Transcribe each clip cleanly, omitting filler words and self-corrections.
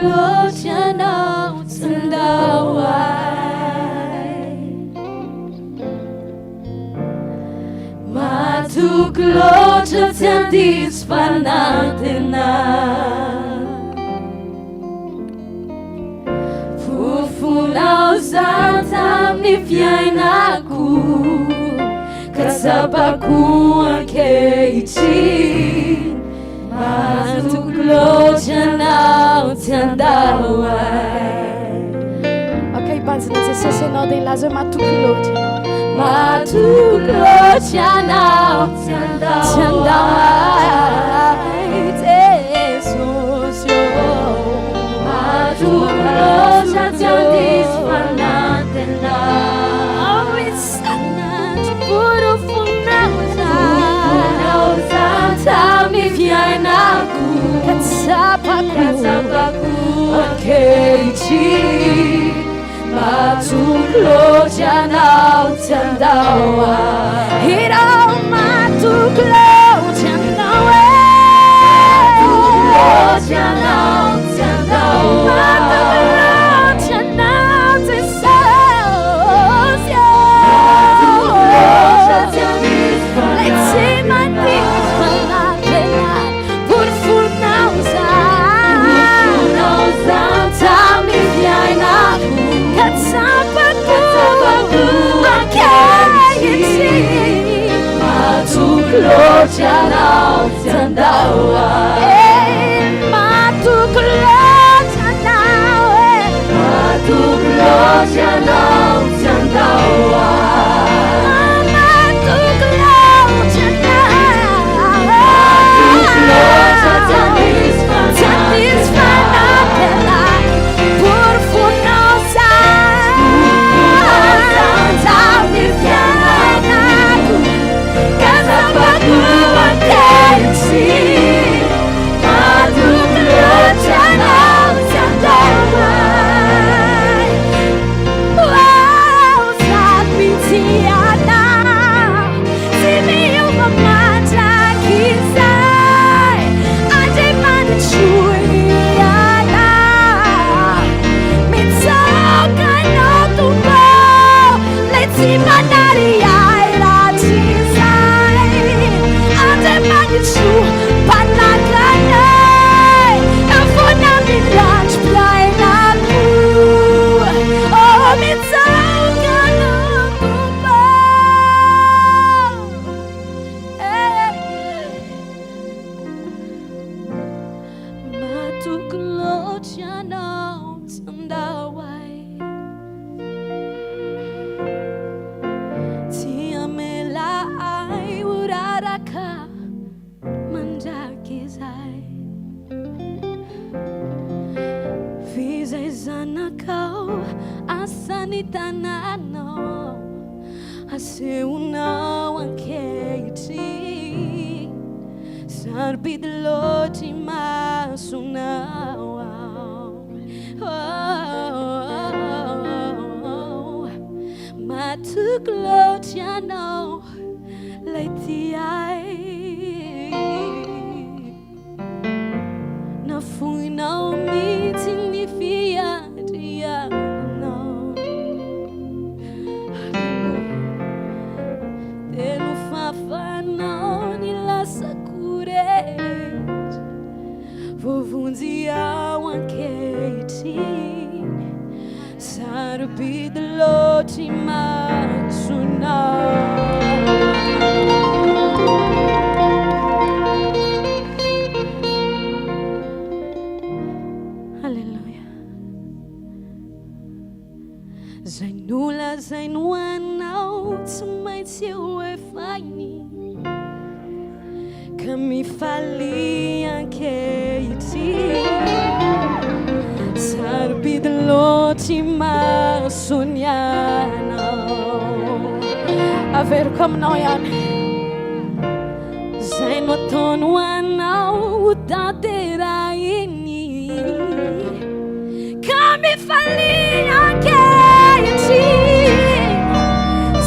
gloria tandawai Matu gloria tandis panatena Fufunau zantam ni fiainaku Kasapaku akeiti Matu gloria tandawai Okay, banza na susunod ay lazo matu gloria tandawai Jesus yo Matu gloria tandis panatena Oh, it's not puro funauza Tami fiainaku Katsapaku akeiti Matu gloria tandawai Hiro matu gloria tandawai Matu gloria tandawai Let's see my things por funauza Tami fiainaku Katsapaku akeiti Matu gloria tandawai Matu gloria tandawai Matu gloria tandawai Matu gloria tandis panatena por funauza Tami fiainaku Katsapaku akeiti Matu gloria tandawai Wow, sabi tiada Sini uma mata kisai Ade mana chuiada Mitsoka no tumbo Leti manari ai la tisai Ade mana chu panakanai Afona mi lunch play na ku Oh, mitsoka no tumbo Matu gloria tandawai Tiamela ai uraraka manjakizai Fizai zanakau asanitanano Aseunau akeiti Sarbidloti masunau Matu gloria leitiai Na fui não me signifia dia não Tenu fafanão ni la sacuret Vovunzia akeiti Sarbidloti masunau Hallelujah Zainula zainuanau Tumai tiwe faini Kami fali akeiti Sarbidloti masunyana A ver como não é Zainotonuanau daderaini Kami fali akeiti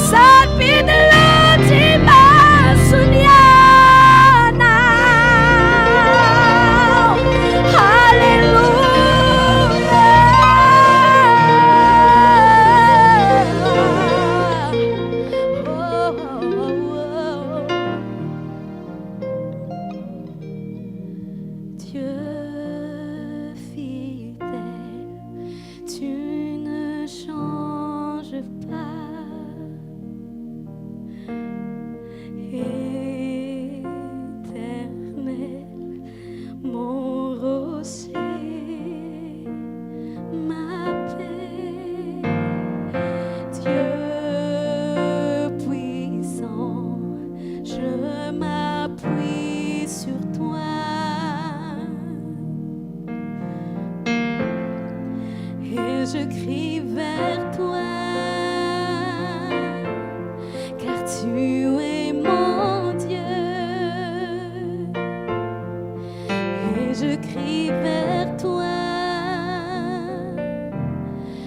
Sarbidloti masunyana Hallelujah je crie vers toi, car tu es mon Dieu. Et je crie vers toi,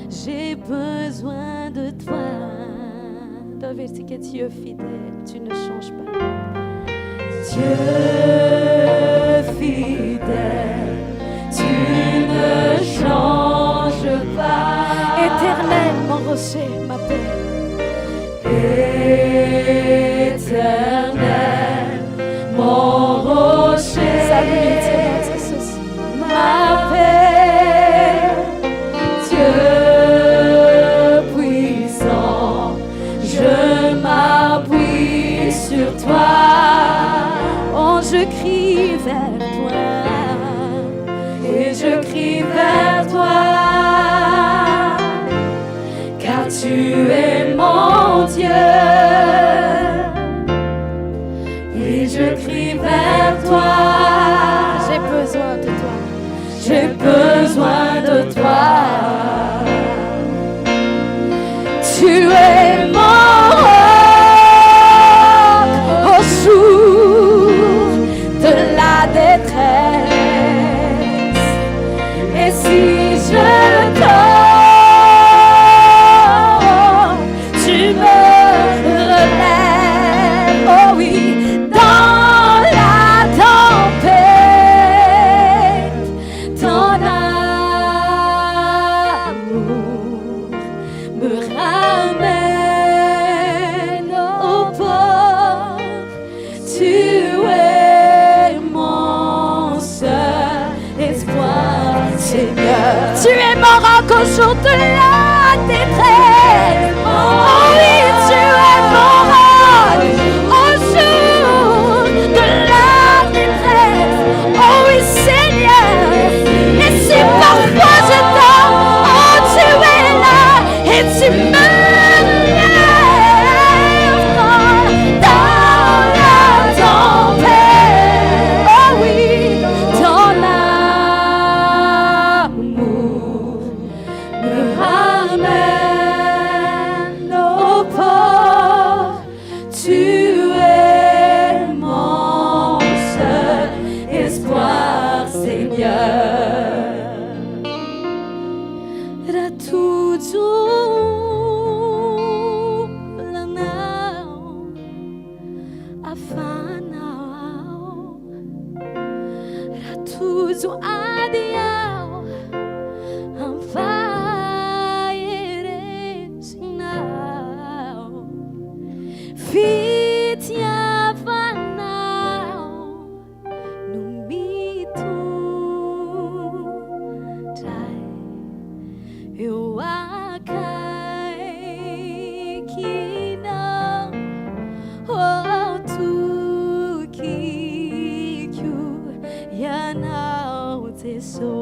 j'ai besoin de toi. David dit que Dieu est fidèle, tu ne changes pas. Dieu fidèle, tu ne changes pas. Éternel, mon rocher, ma paix. Éternel, mon rocher, ma paix. Dieu puissant, je m'appuie sur toi. Oh, je crie vers toi, et je crie vers toi, car tu es mon Dieu. Et je crie vers toi, J'ai besoin de toi. j'ai besoin de toi. Tu es mon roc au jour de la détresse. Et si je tombe, tu me relèves. Oh oui, dans la tempête, ton amour me ramène au port. Tu es mon seul espoir, Seigneur. Tu es mon roc au jour de la détresse. Oh oui, tu es mon roc au jour de la détresse. Oh oui, Seigneur. Et si parfois je tombe, oh tu es là et tu me lèves dans la tempête. Oh oui, ton amour me ramène au port. Tu es mon seul espoir, Seigneur. Ratuzu adiau, amfaire sinau, fitia vanau, numitu trai, eu akai kinau, oh tu kiku yanau te so.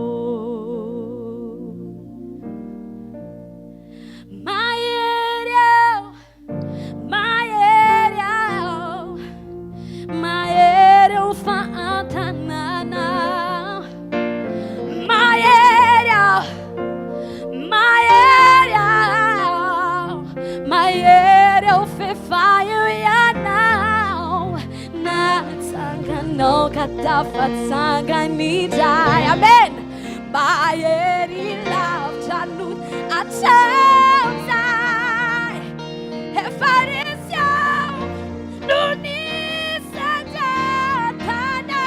No katafat sanganijay. Amen. Bayeri love janut atsai. Efarisya nunisa jatana.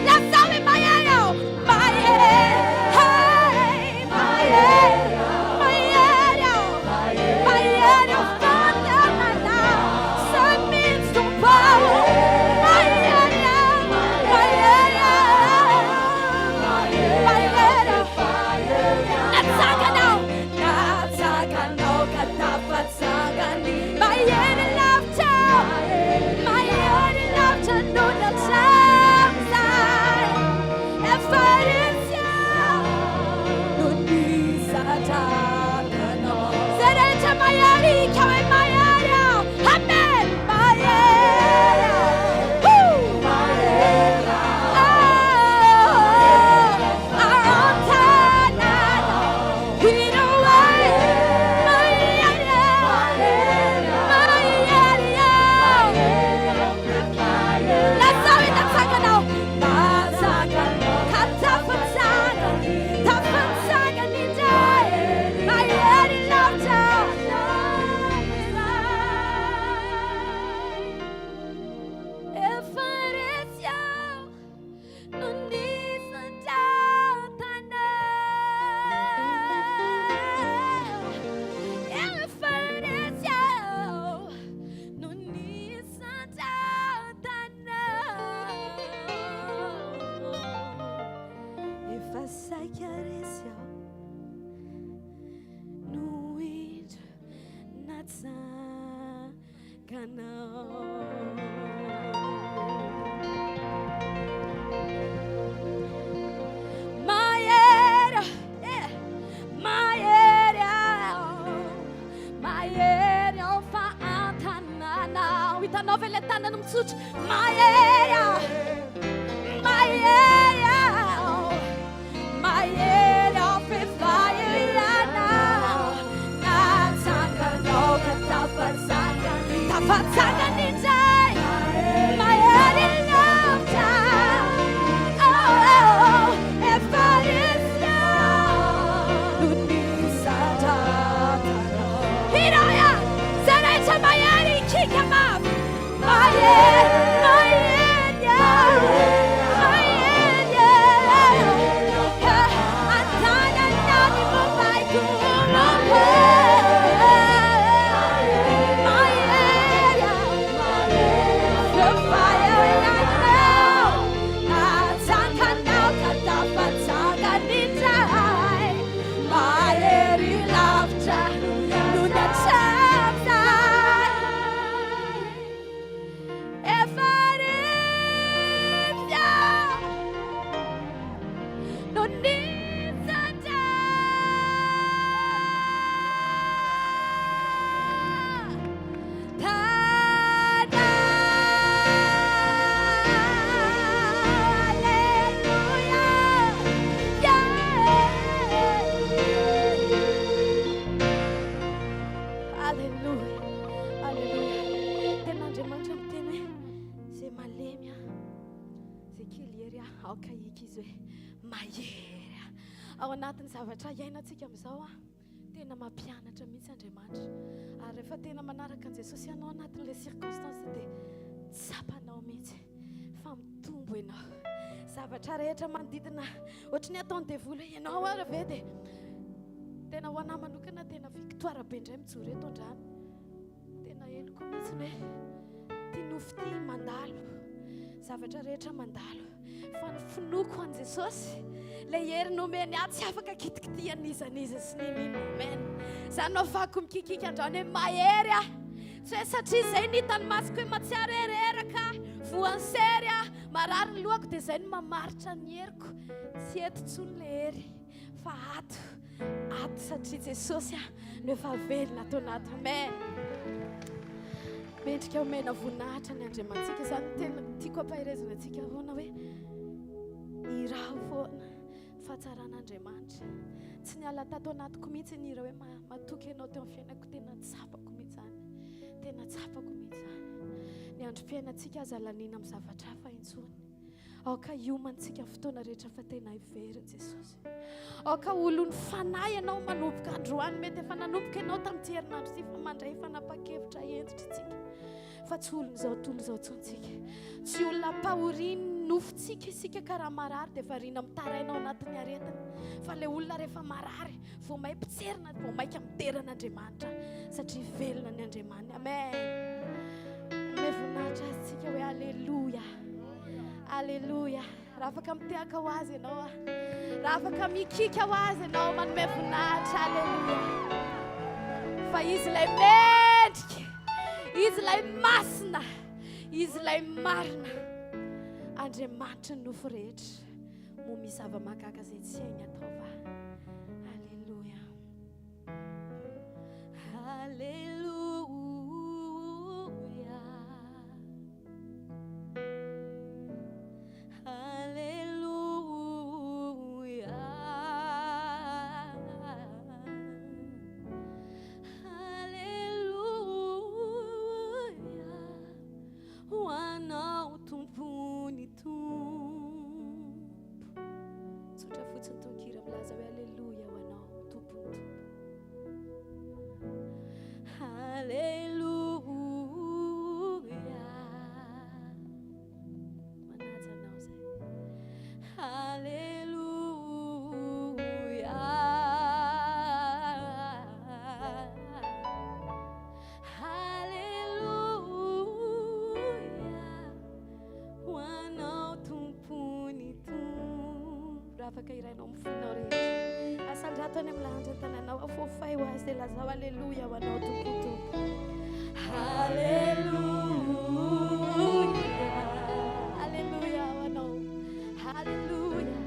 La sami mayero, mayero, hey, mayero, mayero, mayero, fantamana. Submit to power. Let's saika resy aho no indro natsakanao. Mahery aho fa antananao. Hitanao ve le tanana mitsotra? Mahery aho, mahery aho, mahery aho fefaianao. Natsanganao ka tafatsangany indray. Mahery lavitra, efa resy aho no nisandratanao. Hiraya, zay rehetra mahery kika mafy. Mahery, mahery aho, mahery aho, antananao ny mombaiko momba. Mahery aho, fefaianao. Natsanganao ka tafatsangany indray. Mahery lavitra no natsamzay. Efa resy aho no nisandratanao. Alleluia, alleluia. Ten'Andriamanitra miteny hoe zay malemy zay kely ery aoka iky izy hoe mahery. Ao anatin'ny zavatra iainantsika amin'izao tena mampianatra mihitsy Andriamanitra. Ary rehefa tena manaraka an Jesosy ianao anatin'ilay circonstance dia tsapanao mihitsy fa mitombo ianao. Zavatra rehetra manodidina ohatry ny ataon'ny devoly hoe ianao ary ve dia tena ho anahy manokana tena victoire be indray mijoro eto andrano. Tena heloko mihitsy hoe ty nofo ty mandalo, zavatra rehetra mandalo fa ny finoko an Jesosy ilay hery nomeny ahy tsy afaka kitikitian'izaniza sy nininomen. Zany no afahako mikikika andrano hoe mahery aho, tsy hoe satria izay nitany masoko hoe matsiaro hereraka voan'ny sery aho marary ny lohako dia izay no mamaritra ny heriko. Tsy eto intsony ilay hery fa ato satria Jesosy no efa velona ato anato. Amen. Mendrika omena voninahitra ny Andriamantsika. Zany tena tiako ampahirezana antsika foana hoe iraha foana fahatsaràn'Andriamanitra. Tsy niala tato anatiko mihitsy ny ira hoe matoky ianao teo amin'ny fiainako. Tena tsapako mihitsy zany, tena tsapako mihitsy zany. Ny androm-piainantsika aza laniana amin'ny zavatra hafa intsony. Aoka hiomantsika fotoana rehetra fa tena hiveriny Jesosy. Aoka olony fanahy ianao manomboka androany. Mety efa nanomboka ianao tamin'ity herinandro ity fa mandray fanapa-kevitra entitra itsika. Fa tsy olona izao tontolo izao tsontsika. Tsy olona mpahoriny nofontsika isika karaha marary dia variana mitarainao anatin'ny aretina. Fa ilay olona rehefa marary vao mahay pitserina, vao maika miteran'Andriamanitra satria velona ny Andriamanitra. Amen. Manome voninahitra azy tsika hoe alleluia, alleluia. Raha afaka mitehaka ho azy ianao, raha afaka mikika ho azy ianao, manome voninahitra. Alleluia. Fa izy ilay mendrika, izy ilay masina, izy ilay marina. Andriamanitra ny nofo rehetra. Mo misy zava-mahagaga izay tsy hainy atao va. Alleluia. Alleluia. Alleluia. Alleluia. Ho anao tompony tompo. Tsotra fotsiny tonkira milaza hoe alleluia ho anao tompony tompo. afaka irainao mifoinao rehetra. Asandrato any amin'ny lanitra tanànao afofay ho azy dia lazao aleloia ho anao tompotompo. Haleluia. Aleluia ho anao. Haleluia.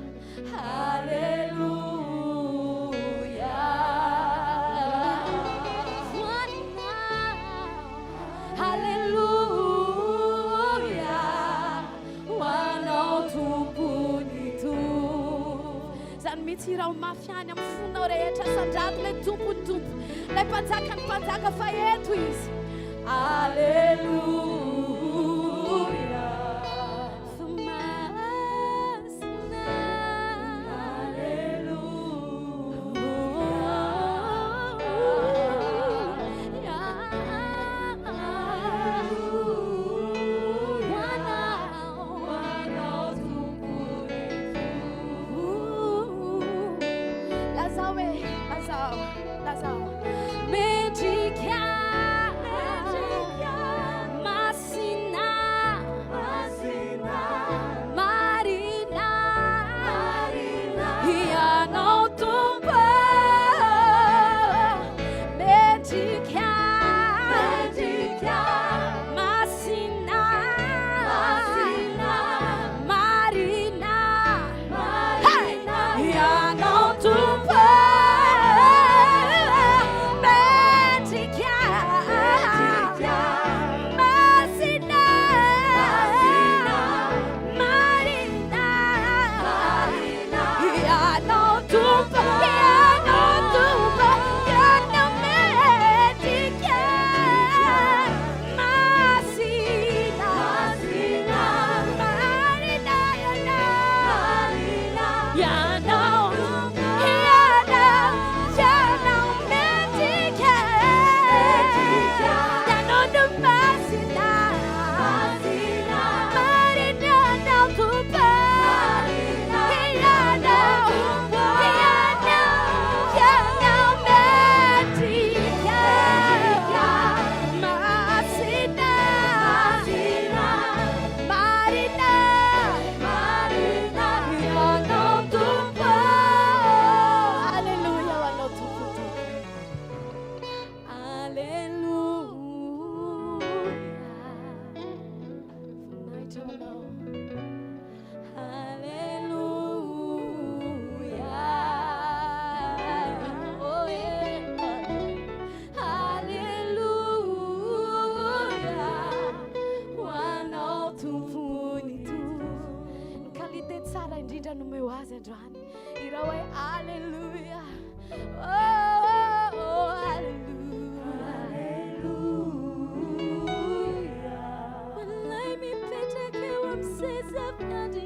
Haleluia. Haleluia. Ho anao tompony tompo. Zany mihitsy iraha mafy any amin'ny fonao rehetra sandrato ilay tompony tompo. Ilay mpanjaka ny mpanjaka fa eto izy. Haleluia. Famasina. Lazao. Medica. Masina. Marina. Ia não tumba. Medica. Masina. Marina. Ia não tumba. Hallelujah. Oh, hallelujah. When let me picture que I'm says up and the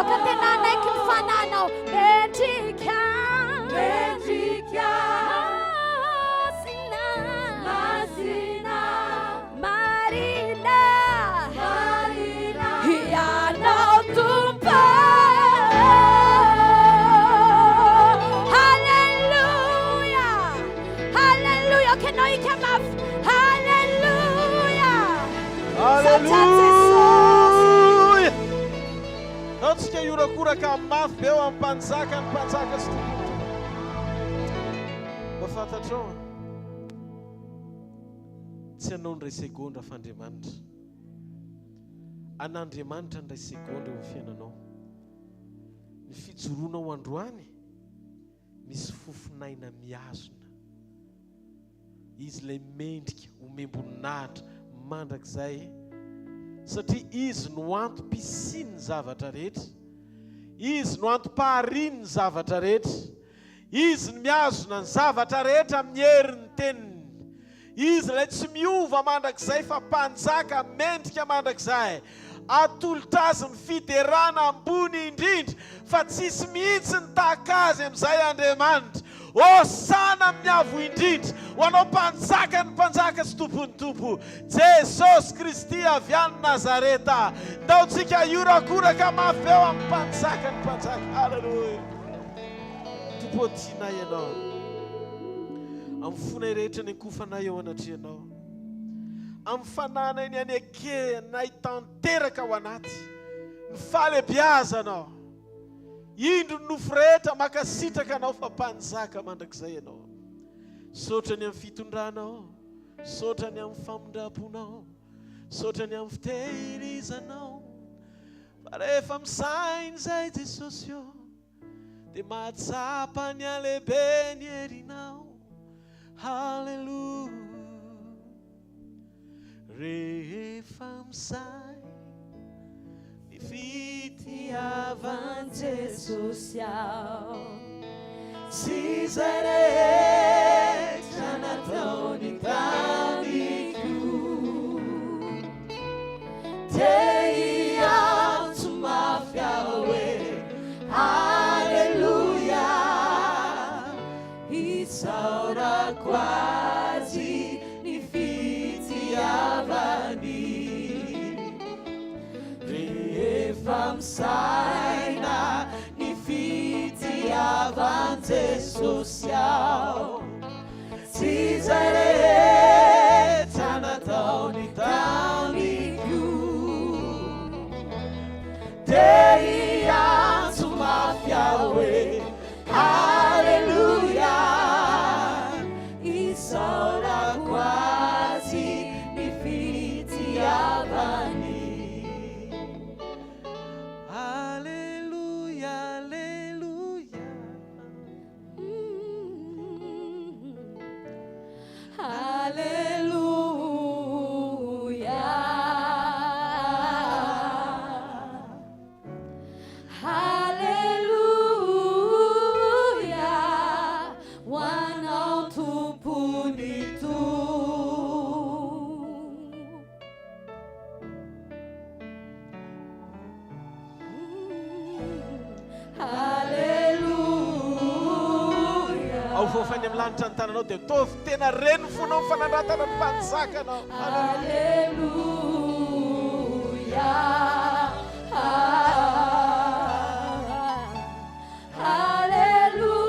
katenana ikimfanano Medika Masina Marina Yanotumpa Hallelujah Can you come up Hallelujah. Antsika iorakora ka mafy be eo amin'ny mpanjaka ny mpanjaka sy tompony. Mba fantatrao tsy anao ndray segondra fa Andriamanitra. An'Andriamanitra ndray segondra eo amin'ny fiainanao. Ny fijoroanao androany misy fofinaina miazona. Izy ilay mendrika omemboninahitra mandrakizay satria izy no antom-pisiany ny zavatra rehetra, izy no antom-pahariany ny zavatra rehetra, izy no miazona ny zavatra rehetra amin'ny herin'ny teniny, izy ilay tsy miova mandrakizay fa mpanjaka mendrika mandrakizay, atolotra azy ny fiderana ambony indrindra fa tsisy mihitsy ny tahaka azy amin'izay Andriamanitra. Hosana miavo indrindra ho anao mpanjaka ny mpanjaka sy tompony tompo Jesosy Kristy avy any Nazareta. Ndaontsika iorakoraka mafy eo amin'ny mpanjaka ny mpanjaka. Halleluja. Tompo tianay ianao amin'ny fonay rehetra ny ankofanay eo anatrianao, amin'ny fananay ny anekehana tanteraka ao anaty ny falebiazanao. Indro ny nofo rehetra makasitraka anao fa mpanjaka mandrakizay ianao. Sotrany amin'ny fitondranao, sotrany amin'ny famondram-ponao, sotrany amin'ny fitehirizanao. Fa rehefa misainy izay Jesosy eo dia mahatsapa ny alehibe ny herinao. Halleluja. Rehefa misainy fitiavan Jesosy ao sy izay rehetra nataony tamiko dia hiantso mafy aho hoe Halleluja. Isaorako azy ny fitiavany famsaina ny fitiavan Jesosy ao sy izay rehetra nataony tamiko dia hiantso mafy aho hoe Halleluja. Isaorako azy ny fitiavany. Fofany amin'ny lanitra ny tananao dia tovy tena reny fonao ny fanandratana ny mpanjaka anao. Halleluja. Halleluja.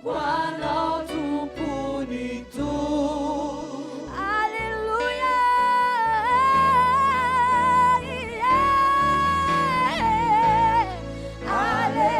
Ho anao tompony tompony. Halleluja. Hallelujah.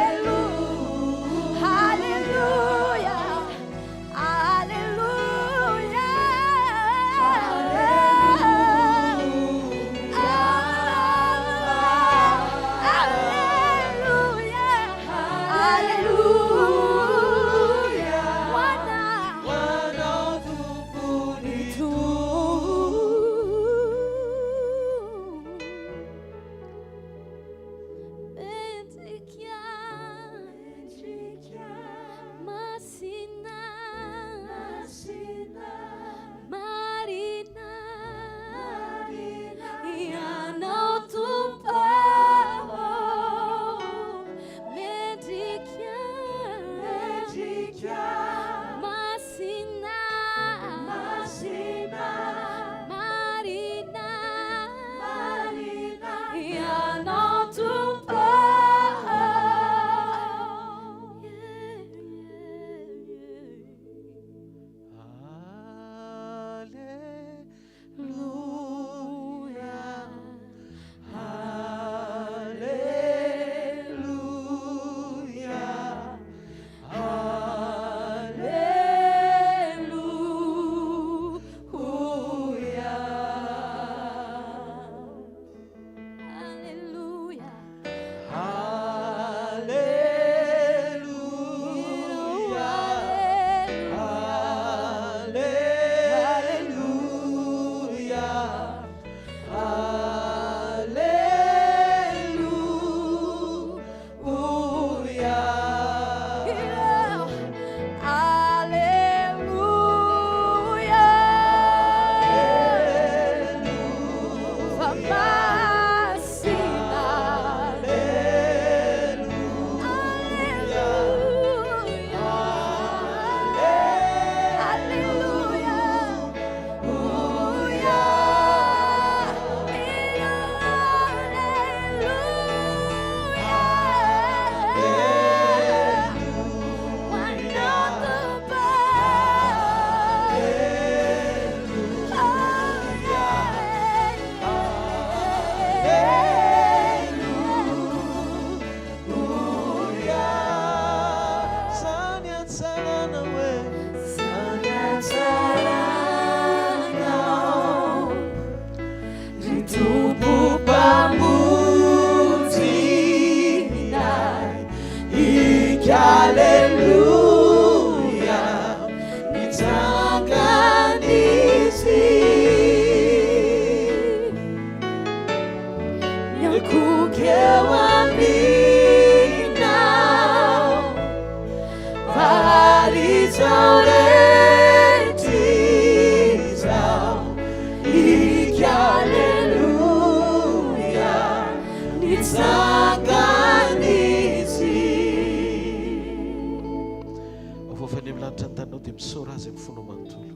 raha izay mifono manontolo.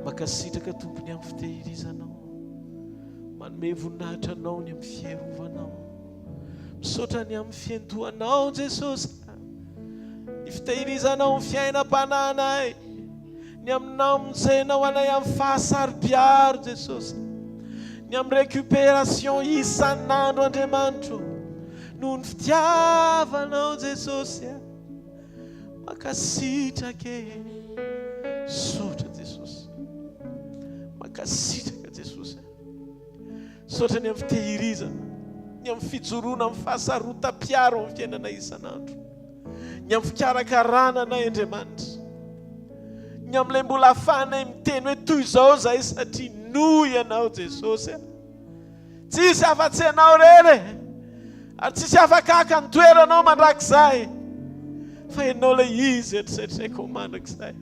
Makasitraka tompony amin'ny fitehirizanao, manome voninahitra anao ny amin'ny fierovanao, misaotra ny amin'ny fiantohanao Jesosy, ny fitehirizanao ny fiainam-pananay, ny aminao mijenao anay amin'ny fahasari-piaro Jesosy, ny amin'ny récupération isan'andro Andriamanitro, noho ny fitiavanao Jesosy. Makasitraka saotra Jesosy, makasitraka Jesosy, saotra ny amin'ny fitehirizana, ny amin'ny fijoroana amin'ny fahasarotam-piaro amin'ny fiainanay isan'andro, ny amin'ny fikarakarana anay Andriamanitra, ny amin'ilay mbola ahafahanay miteny hoe toy izao zahay satria noho ianao Jesosy. Tsisy afa-tsy ianao rery, ary tsisy afakaka ny toeranao mandrakizay, fa ianao ilay izy eritreretrako mandrakizay.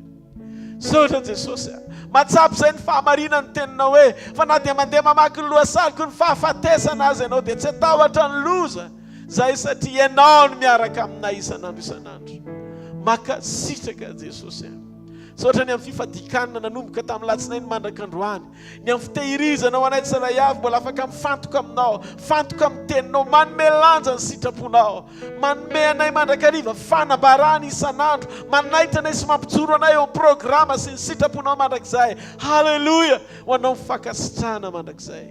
Saotra Jesosy, matsapy izay ny fahamarinana ny teninao hoe fa na dia mandeha mamaky ny lohasaloko ny fahafatesana azy ianao dia tsy atahotra ny loza zahay satria ianao no miaraka aminay isan'andro isan'andro. Makasitraka Jesosy. Saotra ny amin'ny fifadikanana nanomboka tamin'ny latsinainy mandrak'androany, ny amin'ny fitehirizana ho anay tsara avy mbola afaka mifantoka aminao, fantoka amin'ny teninao, manome lanja ny sitraponao, manome anay mandrakariva fanambarana isan'andro, manaitra anay sy mampijoro anay eo programa sy ny sitraponao mandrakizay. Halleluja, ho anao mifankasitrahana mandrakizay.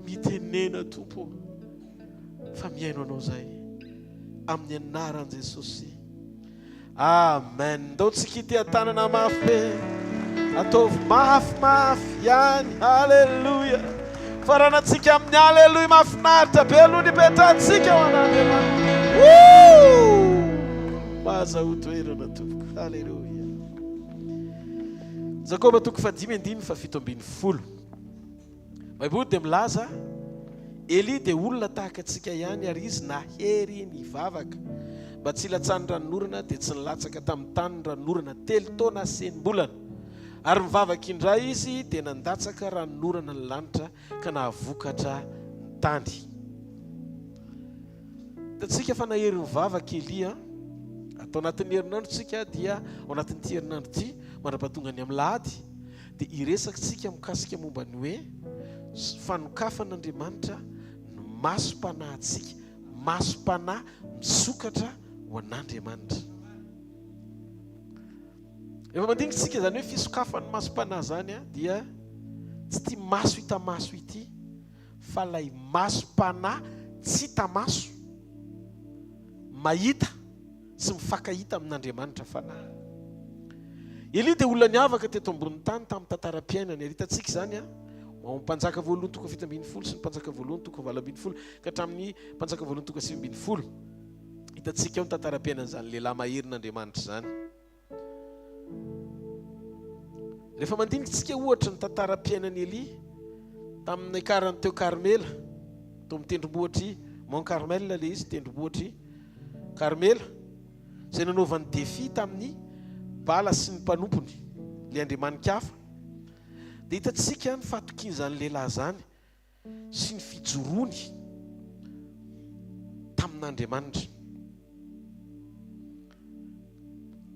Mitenena Tompo fa miaino anao zay amin'ny anaran'i Jesosy. Amen. Ndao tsika ity tanana mafy be, ataovy mafimafy ihany. Halleluja. Faranantsika amin'ny halleluja mahafinaritra be aloha ny ipetrahantsika ho an'Andriamanitra. Mahazaho toerana tompoko. Halleluja. Jakoba 5:7-7. Baiboly dia milaza Eli dia olona tahaka antsika ihany ary izy nahery nivavaka mba tsy latsany ranonorana dia tsy nilatsaka tamin'ny tany ny ranonorana 3 taona sy 9 bolana. Ary mivavaka indray izy dia nandatsaka ranonorana ny lanitra ka nahavokatra ny tany. Tatsika fa nahery mivavaka Elia atao anatin'ny herinandro tsika dia ao anatin'ity herinandro ity mandrapatonga ny amin'ny lahady dia iresaka tsika mikasika momba ny hoe fanokafan'Andriamanitra ny masom-panahintsika, masom-panahy misokatra ho an'Andriamanitra. Efa mandinitsika zany hoe fisokafan'ny masom-panahy zany dia tsy ity maso hita maso ity fa lay masom-panahy tsy hita maso, mahita sy mifankahita amin'Andriamanitra fanahy. Elia dia olona niavaka teto ambony tany tamin'ny tantaram-piainany. Hitantsika zany mpanjaka voalohany 7:10 sy ny mpanjaka voalohany 8:20 ka hatramin'ny mpanjaka voalohany 8:20. Hitantsika ny tantaram-piainany zany lehilahy maherin'Andriamanitra zany. Rehefa mandinitsika ohatra ny tantaram-piainany Elia tamin'ny karany teo Karmela, teo amin'ny tendrombohitry Mont Carmel le izy, tendrombohitry Karmela, izay nanaovany défi tamin'ny Bala sy ny mpanompony le andriamanin-kafa. Dia hitantsika ny fahatokian'izany lehilahy zany sy ny fijoroany tamin'Andriamanitra.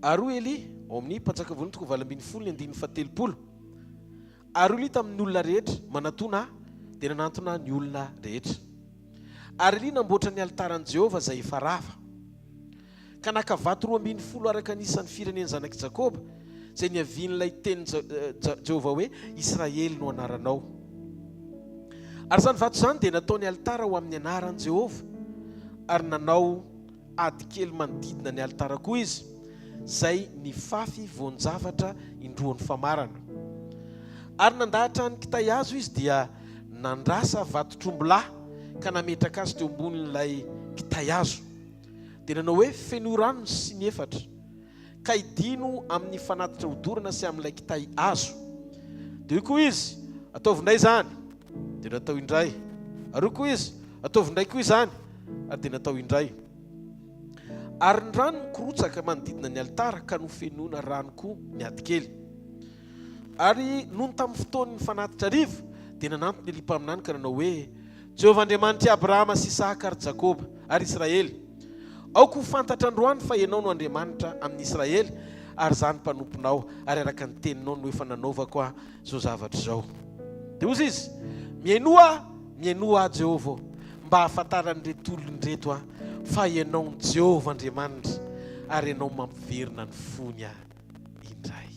Ary Elia ao amin'ny mpanjaka voalohany 20:7. Ary Elia tamin'ny olona rehetra manatona dia nanantona ny olona rehetra. Ary Elia namboatra ny altaran'i Jehovah izay efa rava, ka naka vato 12 araka anisan'ny fireneny zanak'i Jakoba izay niavian'ilay teny Jehovah hoe Israely no anaranao. Ary zany vato zany dia nataony altara ho amin'ny anaran'i Jehovah, ary nanao ady kely manodidina ny altara koa izy, izay nifafy voan-javatra indroan'ny famarana. Ary nandahatra ny kitay hazo izy dia nandrasa vato trombilahy ka nametraka azy teo ambonin'ilay kitay hazo. Dia nanao hoe feno rano sy ny efatra ka idino amin'ny fanatitra hodorana sy amin'ilay kitay hazo. Dia io koa izy ataovindray zany dia natao indray, ary io koa izy ataovindray koa izany ary dia natao indray. Ary ny rano nikorotsaka manodidina ny altara ka nofenoana rano koa ny adikely. Ary nohony tamin'ny fotoan'ny fanatitra rivo dia nanantony Elia mpaminany ka nanao hoe Jehovah Andriamanitra Abrahama sy Isaka ary Jakoba ary Israely, aoko ho fantatra androany fa ianao no Andriamanitra amin'ny Israely ary zany mpanomponao ary araka ny teninao no efa nanaovako zao zavatra zao. Dia ozy izy miainoa Jehovah mba hahafantaran'ireto olon'ireto fa ianao ny Jehovah Andriamanitra ary ianao mampiverina ny fony indray.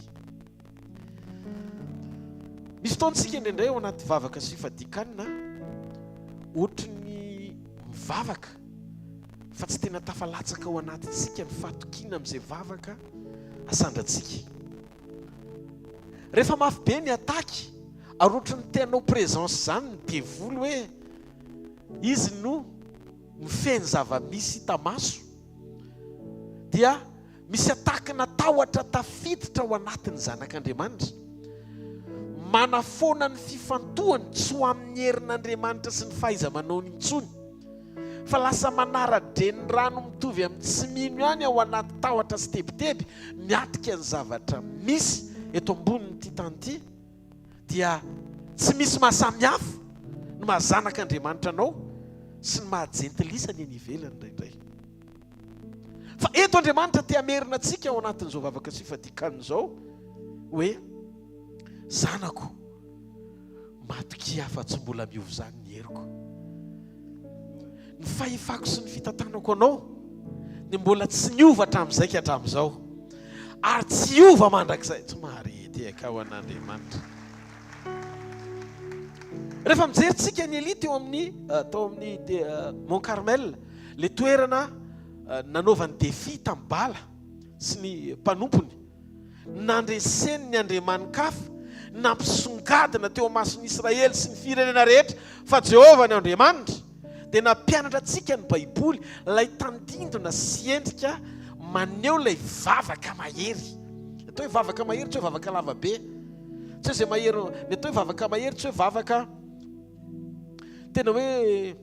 Misy fotoantsika indraindray ao anaty vavaka sy fadikanina ohatry ny mivavaka fa tsy tena tafalatsaka ao anatintsika ny fatokiana amin'izay vavaka asandratsika. Rehefa mafy be ny ataky ary ohatry ny tenao présence zany ny devoly hoe izy no mifeny zava-misy tamaso, dia misy ataky natahotra tafiditra ao anatin'ny zanak'Andriamanitra, manafoana ny fifantohany tsy ho amin'ny herin'Andriamanitra sy ny fahaiza-manaony intsony, fa lasa manara-dren'ny rano mitovy amin'ny tsy mino ihany ao anaty tahotra sy tebiteby miatrika ny zavatra misy eto ambonin'ity tany ity. Dia tsy misy mahasamihafa ny mahazanak'Andriamanitra anao sy ny mahajentilisa ny ivelany indraindray. Fa eto Andriamanitra te hamerina antsika ao anatin'izao vavaka sy fadikanina izao hoe zanako, matoki afa tsy mbola miova zany ny heriko. Ny fahefako sy ny fitantanako anao ny mbola tsy niova hatramin'izay ka hatramin'izao, ary tsy iova mandrakizay. Tsy marety eka ho an'Andriamanitra. Rehefa mijerytsika ny Elia tao amin'ny Mont Carmel, le toerana nanaovany défi tamin'ny Bala sy ny mpanompony, nandreseny ny andriamanin-kafa, nampisongadina teo amason'ny Israely sy ny firenena rehetra fa Jehovah ny Andriamanitra. Dia nampianatra antsika ny Baiboly ilay tandindona sy endrika maneho ilay vavaka mahery. Atao hoe vavaka mahery, tsy hoe vavaka lavabe, tsy hoe zay mahery, atao hoe vavaka mahery, tsy hoe vavaka tena hoe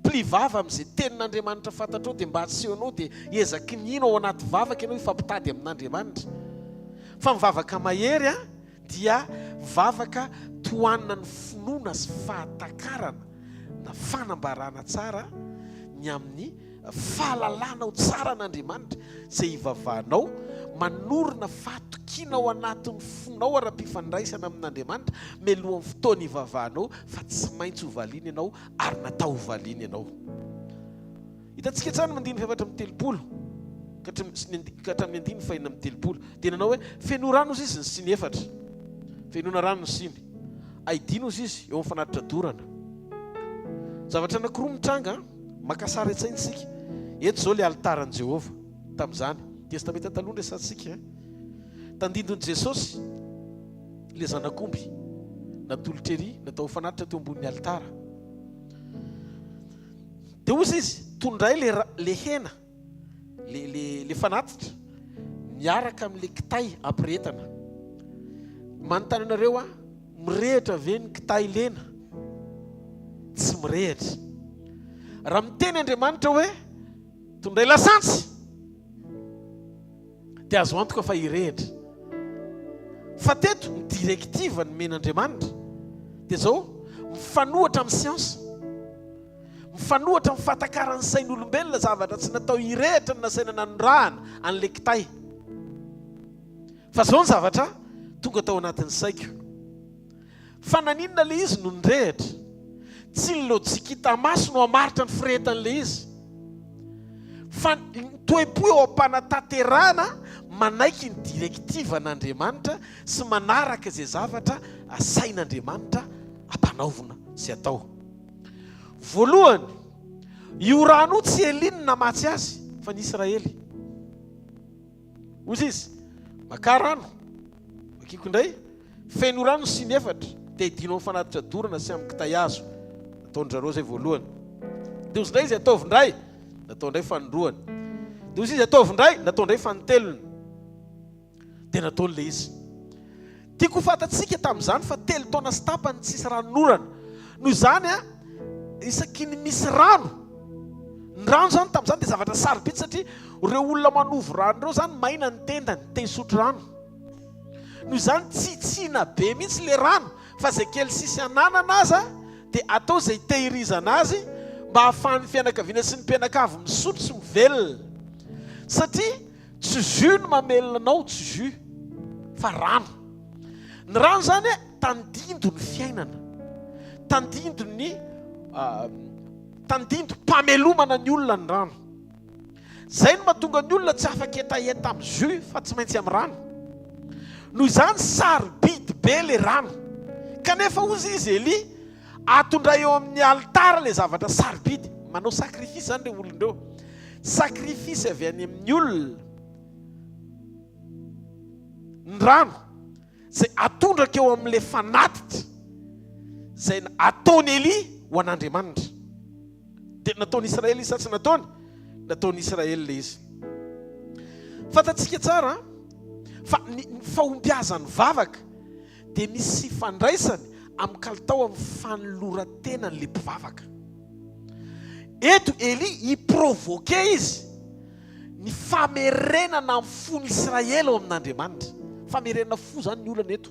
pli vava amin'izay tenin'Andriamanitra fantatrao dia mba asehoanao dia ezaky nino ao anaty vavaka ianao ifampitady amin'Andriamanitra. Fa mivavaka mahery dia vavaka tohanina ny finoana sy fahatakarana na fanambarana tsara ny amin'ny fahalalana ho tsara n'Andriamanitra izay ivavahanao, manorina fahatokiana ao anatin'ny fonao ara-pifandraisana amin'Andriamanitra mialohan'ny fotoana ivavahanao, fa tsy maintsy hovaliana ianao ary natao hovaliana ianao. Hitantsika tsara mandiny efatra amin'ny telopolo ka hatramin'ny andiny fahinana amin'ny telopolo dia nanao hoe feno rano izy izy ny siny efatra, fenoana rano ny siny, aidino izy izy eo amin'ny fanatitra dorana. Zavatra anankiroa mitranga makasara etsaintsika. Eto zao le altaran'i Jehovah tamin'izany testamenta taloha resantsika. Tandindon'i Jesosy le zanak'omby natolotra ery natao fanatitra teo ambonin'ny altara. Dia ozy izy tondray le hena le fanatitra miaraka amin'le kitay ampiretana. Manontany anareo mirehitra ve ny kitay lena? Tsy mirehitra. Raha miteny Andriamanitra hoe tondray lasantsy dia azo antoka fa irehitra. Fa teto ny direktiva ny men'Andriamanitra dia zao mifanohatra amin'ny siansa, mifanohatra amin'ny fatakaran'ny sain'olombelona zavatra tsy natao irehitra ny nasaina nanondrahana an'le kitay. Fa zao ny zavatra tonga tao anatin'ny saiko. Fa naninona le izy no nirehitra? Tsy ny lojika hita maso no hamaritra ny firehetan'le izy, fa toepo eo am-panatanterahana manaiky ny direktiva n'Andriamanitra sy manaraka izay zavatra asain'Andriamanitra ampanaovina sy atao. Voalohany, io rano tsy Elina namatsy azy fa ny Israely. Ozy izy maka rano makiko indray, feno rano sy ny efatra dia idino amin'ny fanatitra dorana sy amin'ny kitay hazo. Nataon'zareo zay voalohany. Dia ozy indray izy ataovy indray, natao indray fanondroany. Dia ozy izy ataovy indray, natao indray fanotelony. Dia nataon'le izy. Tiako fantatsika tamin'izany fa 3 taona sy tapany tsisy ranonorana. Noho izany isaky ny misy rano. Ny rano zany tamin'izany dia zavatra sarobidy satria ireo olona manovo rano ireo zany maina ny tendany, te hisotro rano. Noho izany tsitsina be mihitsy le rano, fa zay kely sisy ananana aza dia atao izay tehirizana azy mba hahafahan'ny fianakaviana sy ny mpianakavy misotro sy mivelona. Satria tsy jus no mamelona anao, tsy jus fa rano. Ny rano zany tandindo ny fiainana, tandindo mpamelomana ny olona ny rano. Zay no mahatonga ny olona tsy afaka etaeta amin'ny jus fa tsy maintsy amin'ny rano. Noho izany sarobidy be le rano, kanefa ozy izy Eli atondra eo amin'ny altara le zavatra sarobidy. Manao sakrifisy zany le olondreo, sakrifisy avy any amin'ny olona ny rano zay atondraka eo amin'le fanatitra zay ataony Eli ho an'Andriamanitra. Dia nataony Israely izy sa tsy nataony? Nataony Israely le izy. Fantatsika tsara fa ny fahombiazan'ny vavaka dia misy fandraisany amin'ny kalitao amin'ny fanoloran-tenan'le mpivavaka. Eto Eli hiprovoke izy ny famerenana amin'ny fony Israely ao amin'Andriamanitra. Famerenana fo zany ny olana eto.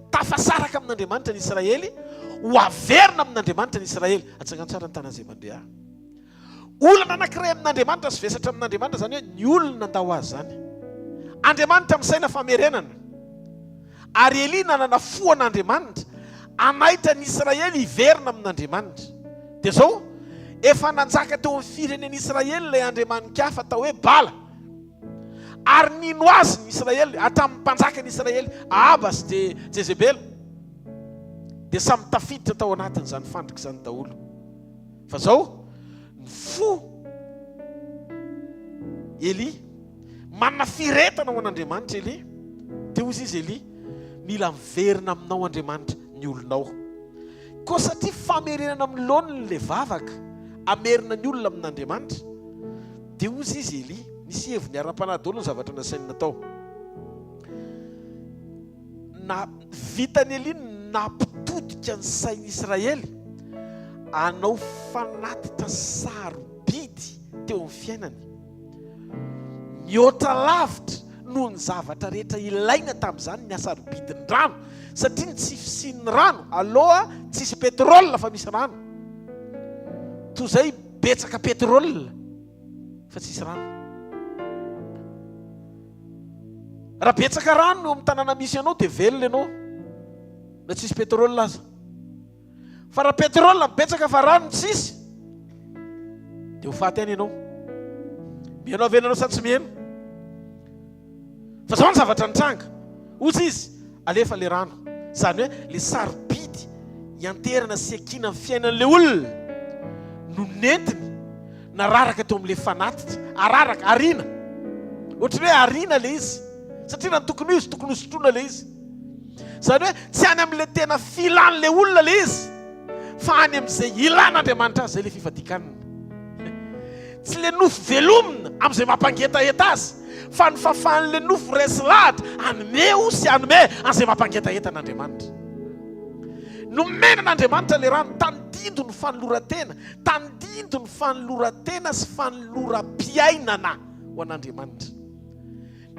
Tafasaraka amin'Andriamanitra ny Israely, ho averina amin'Andriamanitra ny Israely. Atsangano tsara ny tanana izay mandeha. Olana anankiray amin'Andriamanitra sy vesatra amin'Andriamanitra zany hoe ny olona andao azy zany. Andriamanitra misaina famerenana. Ary Eli nanana fo an'Andriamanitra anaitra ny Israely hiverina amin'Andriamanitra. Dia zao efa nanjaka teo amin'ny firenen'ny Israely ilay andriamanika hafa atao hoe Bala. Ary nino azy ny Israely atamin'ny mpanjaka ny Israely Ahaba sy Jezebel, dia samy tafiditra tao anatiny zany fandrika zany daholo. Fa zao ny fo Eli manana firetana ho an'Andriamanitra Eli, dia ozy izy Eli mila miverina aminao Andriamanitra ny olonao. Koa satria famerenana amin'ny laoniny le vavaka amerina ny olona amin'Andriamanitra, dia ozy izy Eli nisy heviny ara-panahy daholo ny zavatra nasainy natao. Na vitany Eli nampitodika ny sain'ny Israely anao fanatitra sarobidy teo amin'ny fiainany. Mihoatra lavitra noho ny zavatra rehetra ilaina tamin'izany ny asarobidiny rano, satria tsy fisian'ny rano aloha tsisy petrôle fa misy rano. Toy izay betsaka petrôle fa tsisy rano. Raha betsaka rano eo amin'ny tanàna misy anao dia velona ianao na tsisy petrôle aza. Fa raha petrôle betsaka fa rano tsisy dia ho faty any ianao. Mihaino avenanao sa tsy mihaino? Fa zao ny zavatra nitranga. Ozy izy alefa le rano, zany hoe le sarobidy hianterana sy akina amin'ny fiainan'le olona no nentiny nararaka teo amin'le fanatitra, araraka, arina. Ohatry hoe arina le izy, satria na tokony izy tokony hosotroana le izy. Zany hoe tsy any amin'le tena filan'le olona le izy, fa any amin'izay ilan'Andriamanitra azy, zay le fifadikanina. Tsy le nofo velomina amin'izay mampangetaeta azy, fa ny fafan'le nofo resy lahatra anome o sy anome an'izay mampangetaeta an'Andriamanitra. Nomena an'Andriamanitra le rano, tandindo ny fanoloran-tena, tandindo ny fanoloran-tena sy fanoloram-piainana ho an'Andriamanitra.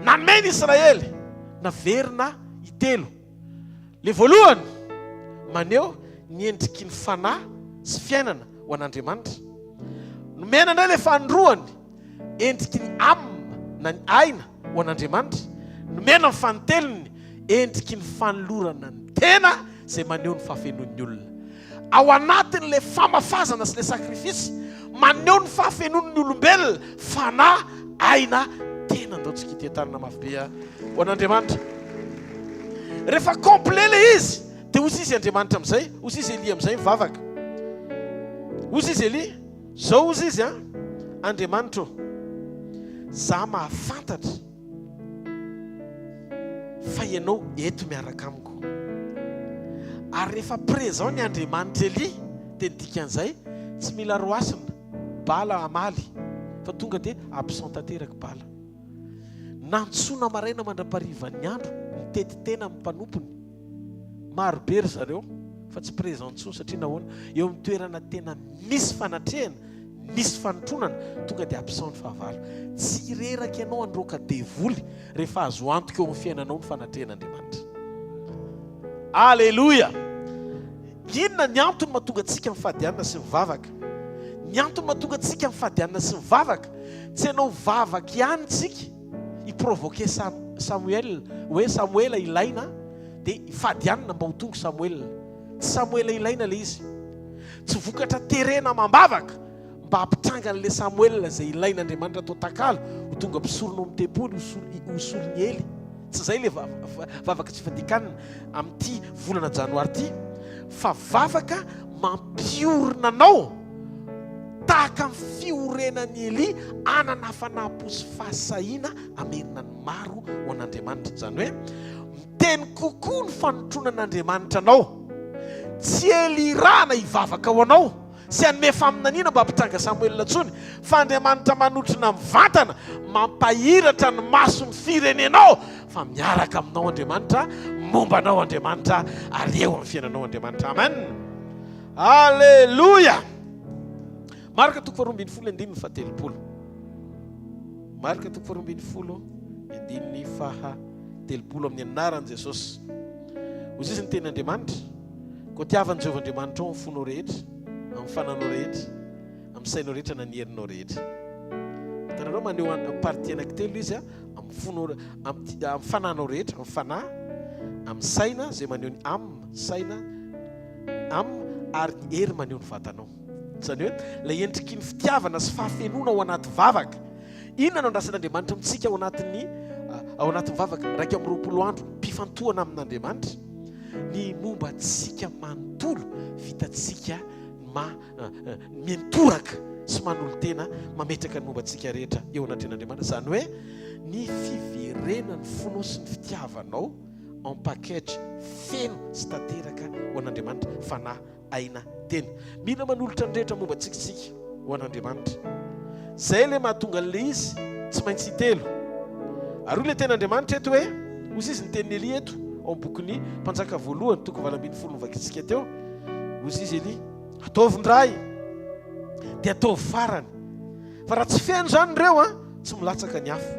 Nanome ny Israely naverina itelo. Le voalohany maneho ny endriky ny fanahy sy fiainana ho an'Andriamanitra. Nomena indray le fandroany endriky ny amina na ny aina ho an'Andriamanitra. Nomena ny fanotelony endriky ny fanolorana ny tena zay maneho ny fahafenoan'ny olona. Ao anatin'le famafazana sy le sakrifisy maneho ny fahafenoan'ny olombelona, fanahy, aina, tena andaontsika itiatarana mafy be ho an'Andriamanitra. Rehefa complet le izy dia ozy izy Andriamanitra amin'izay, ozy izy Eli amin'izay mivavaka. Ozy izy Eli, zao ozy izy Andriamanitra za mahafantatra fa ianao eto miaraka amiko. Ary rehefa présent ny Andriamanitra Eli dia dikan'izay tsy mila roasina Bala amaly, fa tonga dia absent tanteraka Bala. Nantsoina maraina mandrapariva ny andro, nitety tena amin'ny mpanompony. Marobe ry zareo fa tsy présent intsony, satria nahoana eo amin'ny toerana tena misy fanatrehana, misy fanotronana, tonga dia absent ny fahavalo. Tsy reraka ianao androaka devoly rehefa azo antoka eo amin'ny fiainanao ny fanatrehan'Andriamanitra. Alleluia. Inona ny antony mahatonga antsika mifadianana sy mivavaka? Ny antony mahatonga antsika mifadianana sy mivavaka, tsy ianao vavaka ihany tsika, iprovoke Samuel hoe Samuel ilaina dia ifadianina mba ho tonga Samuel. Tsy Samuel ilaina le izy, tsy vokatra terena mambavaka mba hampitanga an'le Samuel izay ilain'Andriamanitra atao takalo ho tonga mpisorona amin'ny tempoly hosolony Ely. Tsy izay le vavaka tsy fadikanina amin'ity volana janoary ity, fa vavaka mampiorina anao tahaka ny fiorenan'ny Eli anana fanahy-posy fahasahiana amerina ny maro ho an'Andriamanitra. Izany hoe miteny kokoa ny fanotrona an'Andriamanitra anao, tsy elirana hivavaka ho anao, sy hanome faminaniana mba hampitanga Samuel tsony, fa Andriamanitra manotrina mivantana mampahiratra ny mason'ny firenenao, fa miaraka aminao Andriamanitra, momba anao Andriamanitra, ary eo amin'ny fiainanao Andriamanitra. Amen. Alleluia. Marka 2:17. Marka 2:17 amin'ny anaran'i Jesosy. Hozy izy ny tenin'Andriamanitra, koa tiavan'i Jehovah Andriamanitra ao amin'ny fonao rehetra, amin'ny fananao rehetra, amin'ny sainao rehetra na ny herinao rehetra. Hitanareo maneho partie anankitelo izy amin'ny fonao, amin'ny fananao rehetra, amin'ny fanahy, amin'ny saina izay maneho ny amin'ny saina, amin'ny ary ny hery maneho ny vatanao. Izany hoe ilay endriky ny fitiavana sy fahafenona ao anaty vavaka. Inona no andrasan'Andriamanitra amintsika ao anatin'ny vavaka 220 andro mpifantohana amin'Andriamanitra? Ny momba antsika manontolo, vitantsika mentoraka sy manolo-tena mametraka ny momba antsika rehetra eo anatin'Andriamanitra. Izany hoe ny fiverenan'ny fonao sy ny fitiavanao en package feno sy tanteraka ho an'Andriamanitra, fanahy, aina, teny. Mila manolotra ny rehetra momba antsika ho an'Andriamanitra. Zay le mahatonga an'le izy tsy maintsy hitelo. Ary le ten'Andriamanitra eto hoe, hozy izy ny tenin'ny Eli eto ao amin'ny bokin'ny Mpanjaka voalohany 2:20 novakitsika teo. Hozy izy Eli, ataovin-dray dia ataovy farany, fa raha tsy feno zany ireo tsy milatsaka ny afo.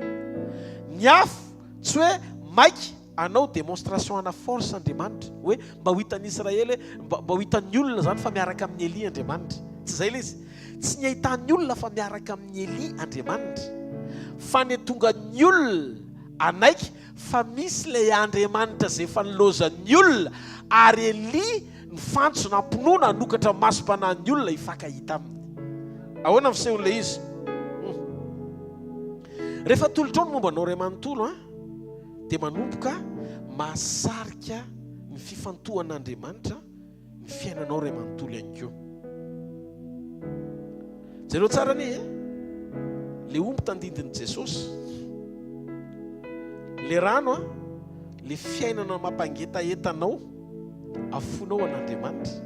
Ny afo tsy hoe maiky anao démonstration ana force Andriamanitra, hoe mba ho hitan'ny Israely, mba ho hitan'ny olona zany fa miaraka amin'ny Eli Andriamanitra. Tsy izay le izy, tsy ny ahitan'ny olona fa miaraka amin'ny Eli Andriamanitra, fa ny tonga ny olona anaiky fa misy ilay Andriamanitra izay efa nilozan'ny olona, ary Eli ny fantso nampinoana hanokatra masom-panahin'ny olona hifankahita aminy. Ahoana ny fisehoan'ilay izy? Rehefa tolotrao ny momba anao ray manontolo dia manomboka mahasarika ny fifantohan'Andriamanitra ny fiainanao ray manontolo ihany koa. Jereo tsara ny le omby tandindin'i Jesosy, le rano le fiainana mampangetaentanao afonao an'Andriamanitra,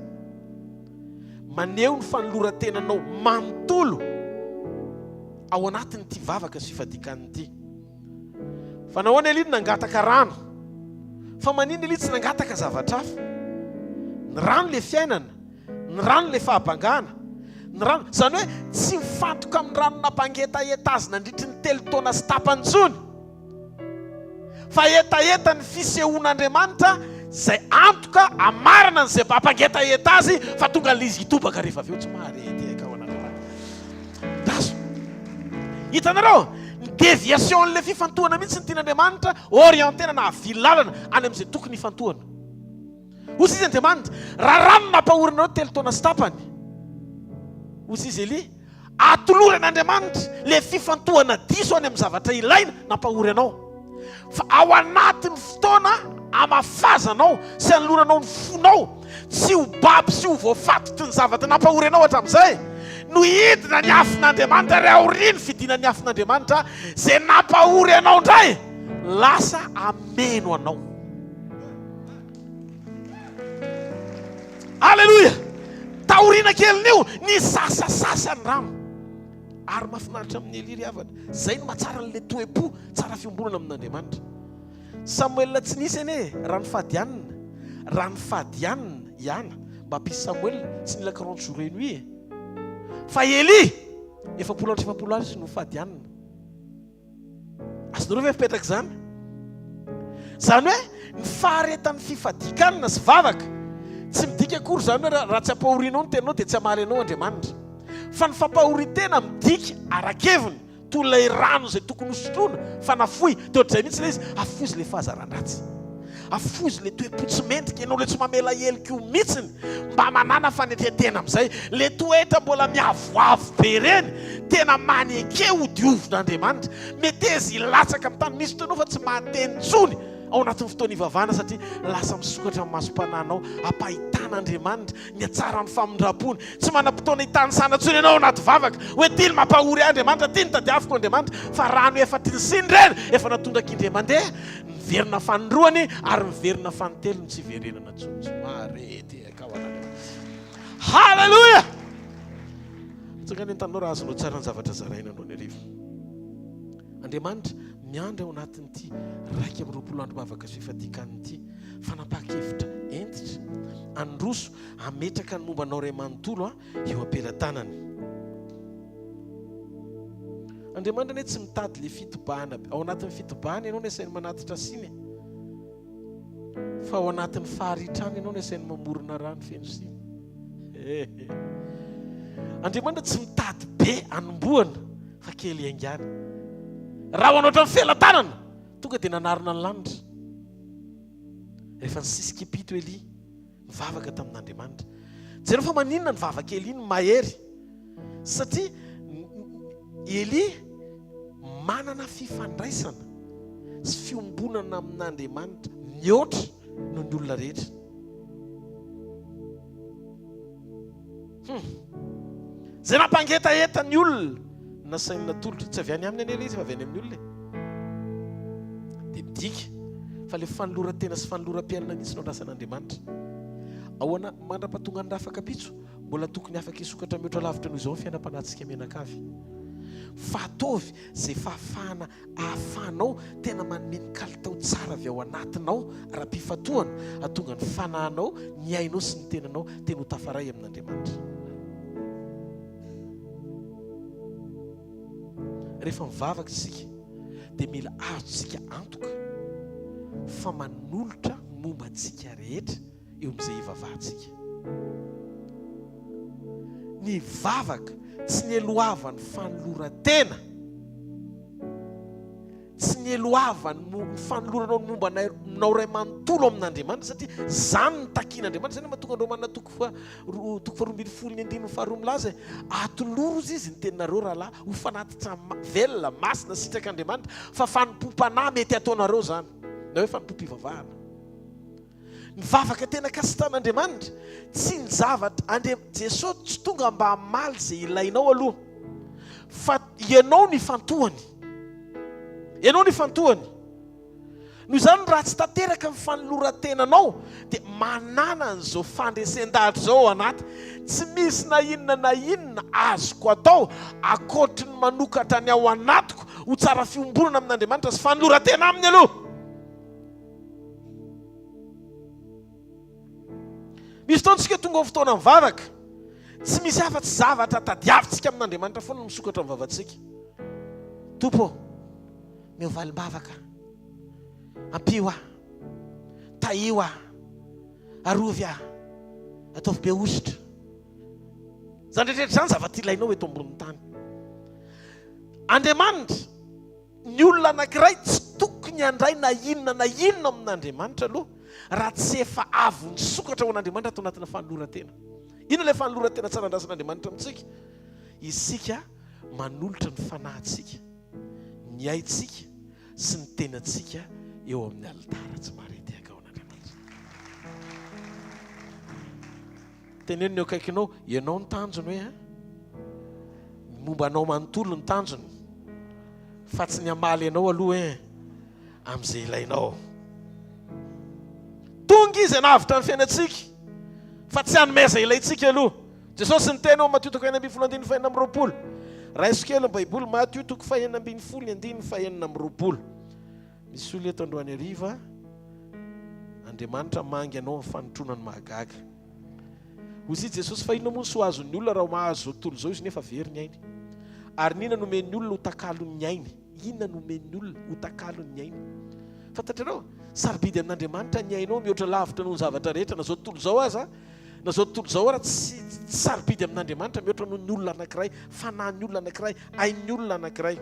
maneho ny fanoloran-tenanao manontolo ao anatin'ity vavaka sy fifadikan'ity. Fa nahoana Eli nangataka rano, fa manino Eli tsy nangataka zavatra hafa. Ny rano le fiainana, ny rano le fahabangana, ny rano, izany hoe tsy mifantoka amin'ny rano nampangetaetazy nandritry ny 3 taona sy tapany tsony, fa etaeta ny fisehoan'Andriamanitra izay antoka amarana n'izay mampangetaetazy fa tonga l'izy hitobaka rehefa avy eo tsy maharety eka ao an'Andriamanitra. Dazo hitanareo ny déviation-le fifantohana mihitsy ny tian'Andriamanitra orientena na avilalana any amin'izay tokony hifantohana. Hozy izy Andriamanitra, raha rano nampahorinareo 3 taona sy tapany, hozy izy Eli, atoloran'Andriamanitra le fifantohana diso any amin'ny zavatra ilaina nampahory anao, fa ao anatin'ny fotoana amafazanao sy anoloranao ny fonao, tsy ho baby sy ho voafatotry ny zavatra nampahory anao hatramin'izay, no hidina ny afin'Andriamanitra ry aoriany fidina ny afin'Andriamanitra izay nampahory anao indray lasa ameno anao. Alleluia. Taoriana kelin'io ny sasasasa ny rano, ary mahafinaritra amin'ny Eli ry havana. Zay no mahatsara n'le toe-po tsara fiombonana amin'Andriamanitra. Samuel tsy nisy anie raha ny fadianina ihany mba hampisy Samuel tsy nila 40 jours et nuit, fa Eli 700 andro izy no fadianina. Azonareo ve fipetraka izany? Izany hoe ny faharetan'ny fifadikanana sy vavaka tsy midika akory izany hoe raha tsy ampahorinao ny tenanao dia tsy hamaly anao Andriamanitra, fa ny fampahorintena midika arakeviny natolo ilay rano izay tokony hosotroana fa nafoy teo ohatr'izay mihitsy ilay izy afoy izy le fahazaran-dratsy afoy izy le toe-potso mendrika ianao le tsy mamela helika mihitsiny mba manana fanetretena amin'izay le toetra mbola miavoavo be reny tena maneke ho diovon'Andriamanitra mety izy ilatsaka amin'ny tany misy toanao fa tsy mahateny tsony ao anatin'ny fotoana ivavahana satria lasa misokatra amin'ny masom-pananao ampahitana Andriamanitra ny atsara ny famindram-pony tsy manam-potoana hitany sanatsony ianao anaty vavaka hoe tily mampahory Andriamanitra tiny tadiaviko Andriamanitra fa rano efa tilsiny reny efa natondrak'indray mandeha miverina fanindroany ary miverina fanitelony tsy verenana tsony marety kao an'Andriamanitra halleluja tsaka ny tanao raha azonao tsara ny zavatra zaraina anao ny arivo Andriamanitra miandry ao anatin'ity 1 andro bavaka sy fifadikan'ity fanapakevitra entitra androso ametraka ny momba anao ray manontolo eo ampelantanany Andriamanitra tsy mitady le fitobahana ao anatin'ny fitobahana ianao no asainy manatitra siny fa ao anatin'ny faharitrana ianao no asainy mamorona rano feno siny Andriamanitra tsy mitady be anomboana fa kely aingana raha ho anao felan-tanana tonga dia nanarina ny lanitra rehefa nisisika ipito Eli mivavaka tamin'Andriamanitra jereo fa maninona ny vavaka Eli ny mahery satria Eli manana fifandraisana sy fiombonana amin'Andriamanitra mihoatra noho ny olona rehetra zay nampangetaeta ny olona nasainy natolotra tsy avy any aminy any izy fa avy any amin'ny olona dia midika fa le fanoloran-tena sy fanoloram-piainana mihitsy no andrasan'Andriamanitra ao mandra-pahatonga ny rafaka pitso mbola tokony afaka hisokatra mihoatra lavitra noho izao ny fiainam-panatsika menakavy fa ataovy zay fahafahana ahafahanao tena manome ny kalitao tsara avy ao anatinao raha-pifatohana atonga ny fanahinao ny ainao sy ny tenanao tena ho tafaray amin'Andriamanitra rehefa mivavaka isika dia mila azontsika antoka fa manolotra momba antsika rehetra eo amin'izay hivavahantsika ny vavaka tsy ny elohavany fanoloran-tena tsy ny elohavany fanoloranao ny momba nao ray manontolo amin'Andriamanitra satria zany ny takian'Andriamanitra zany mahatonga andreo manana toko faharoambin'ny folo ny andiny faharoa milaza atoloro izy ny teninareo rahalahy ho fanatitra velona masina sitrak'Andriamanitra fa fanompom-panahy mety ataonareo zany na hoe fanompom-pivavahana ny vavaka tena kasitan'Andriamanitra tsy ny zavatra Jesosy tsy tonga mba hamaly zay ilainao aloha fa ianao ny fantohany noho izany raha tsy tanteraka ny fanoloran-tenanao dia manana an'izao fandresen-dahatra zao ao anaty tsy misy na inona azoko atao akoatry ny manokatra ny ao anatiko ho tsara fiombonana amin'Andriamanitra sy fanoloran-tena aminy aloha misy fotoantsika tonga ho fotoana mivavaka tsy misy afa-tsy zavatra tadiavintsika amin'Andriamanitra foana no misokatra amin'ny vavantsika tompo mivalim-bavaka ampio taio arovy ataovy be ositra zany rehetrarehetra zany zavatra ilainao eto ambonin'ny tany Andriamanitra ny olona anankiray tsy tokony andray na inona amin'Andriamanitra aloha raha tsy efa avy nisokatra ho an'Andriamanitra atao anatina fanoloran-tena ino ilay fanoloran-tena tsara andrasan'Andriamanitra amintsika isika manolotra ny fanahintsika ny aintsika sy ny tenantsika eo amin'ny alitara tsy marety akao an'Andriamanitra teneno ny akaikinao ianao ny tanjony hoe momba anao manontolo ny tanjony fa tsy ny amaly ianao aloha hoe amin'izay ilainao tonga izy anavitra ny fiainantsika fa tsy hanomeza ilaintsika aloha Jesosy ny tena ao Matio 5:20 raha isokely ny Baiboly Matio 5:20 misy olona eto androany hariva Andriamanitra mangy anao amin'ny fanotronany mahagaga hozy Jesosy fa inona moa ny soazon'ny olona raha mahazo zao tontolo zao izy nefa very ny ainy ary nina nomen'ny olona ho takalon'ny ainy inona nomen'ny olona ho takalon'ny ainy fantatrareo sarobidy amin'Andriamanitra ny ainao mihoatra lavitra noho ny zavatra rehetra na zao tontolo zao aza na zao tontolo zao raha tsy sarobidy amin'Andriamanitra mihoatra noho ny olona anankiray fanahin'ny olona anankiray ain'ny olona anankiray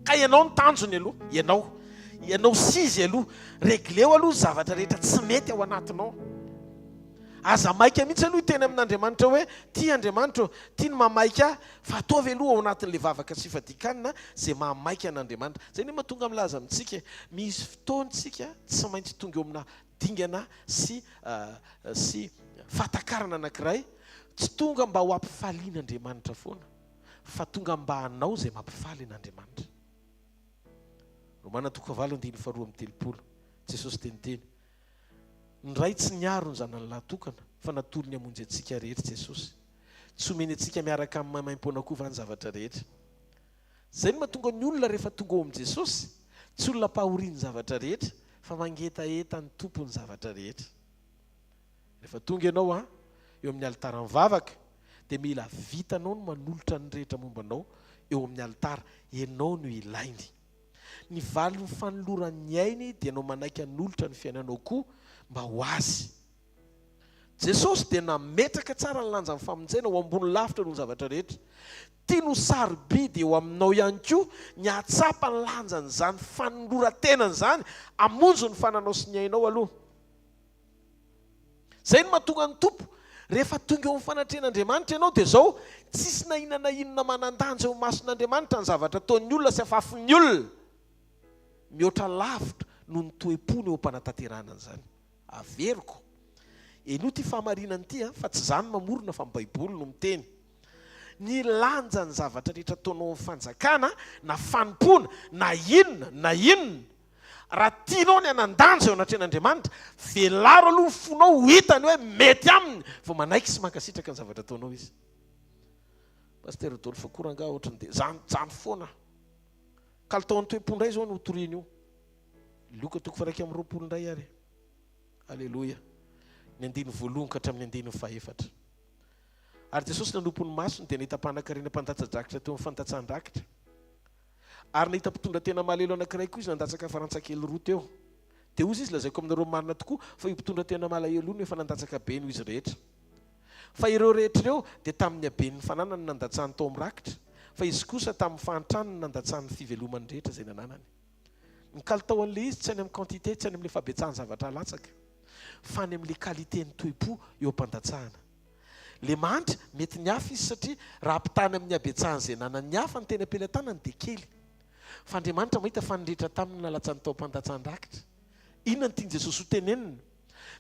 ka ianao ny tanjony aloha, ianao sizy aloha, regleo aloha zavatra rehetra tsy mety ao anatinao. Aza maika mihitsy aloha teny amin'Andriamanitra hoe tia Andriamanitra, tia ny mamaika, fa ataovy aloha ao anatin'le vavaka sy fadikanina zay mamaika an'Andriamanitra. Zay ny mahatonga milaza amintsika misy fotoantsika tsy maintsy tonga eo amina dingana sy fatakarana anankiray, tsy tonga mba ho ampifalian'Andriamanitra foana, fa tonga mba hanao zay mampifaly an'Andriamanitra. Romana 9:2-3 Jesosy teniteny, ny ray tsy niaro ny zanany lahatokana fa natolony hamonjy antsika rehetra Jesosy, tsy omeny antsika miaraka amin'ny maimaim-poana koa va ny zavatra rehetra. Zay ny mahatonga ny olona rehefa tonga ao amin'i Jesosy tsy olona mpahoriany zavatra rehetra, fa mangetaeta ny tompo ny zavatra rehetra. Rehefa tonga ianao eo amin'ny alitara mivavaka, dia mila vitanao no manolotra ny rehetra mombanao eo amin'ny alitara, ianao no ilainy. Ny valo ny fanoloran'ny ainy dia anao manaiky hanolotra ny fiainanao koa mba ho azy. Jesosy dia nametraka tsara ny lanja amin'ny famonjena ho ambony lavitra noho ny zavatra rehetra. Tia no sarobidy eo aminao ihany koa ny atsapa ny lanjan'izany fanoloran-tenany zany amonjo ny fananao sy ny ainao aloha. Zay no mahatonga ny tompo rehefa tonga eo amin'ny fanatrehan'Andriamanitra ianao dia zao tsisy na inona na inona manandanja eo mason'Andriamanitra ny zavatra ataon'ny olona sy afafin'ny olona, mihoatra lavitra noho ny toe-pony eo am-panatanterahana an'izany. Averiko eno ty fahamarinany ty fa tsy zany mamorona fa ny Baiboly no miteny. Ny lanja ny zavatra rehetra ataonao amin'ny fanjakana na fanompona na inona raha tianao ny anandanja eo anatrehan'Andriamanitra, velaro aloha ny fonao ho hitany hoe mety aminy vao manaiky sy mankasitraka ny zavatra ataonao izy. Paster Adolphe Koranga ohatrany dia zany foana kalitaon'ny toe-pondray zao no hotoriany io. Loka 2:20 ary. Alleloia. Ny 9 ka hatramin'ny 9:4. Ary Jesosy nanompo ny masony dia nahita mpanan-karena mpandatsa-drakitra teo amin'ny fantatsan-drakitra. Ary nahita mpitondra tena malelo anankiray koa izy nandatsaka farantsakely roa teo. Dia ozy izy lazaiko aminareo marina tokoa fa io mpitondra tena malahelo io efa nandatsaka be noho izy rehetra. Fa ireo rehetra ireo dia tamin'ny haben'ny fananany nandatsahany tao amin'ny rakitra, fa izy kosa tamin'ny fahantranony nandatsahany fivelomany rehetra zay nananany. Ny kalitaon'le izy tsy any amin'ny quantité, tsy any amin'le fabetsahany zavatra latsaka, fa any amin'le qualité ny toe-po eo am-pandatsahana. Le mantra mety ny hafa izy satria raha ampitany amin'ny habetsahany zay nanany ny hafa ny teny am-pelantanany dia kely. Fa Andriamanitra mahita fa ny rehetra taminy nalatsany tao am-pandatsahan-drakitra. Inona ny tiany Jesosy ho tenenina?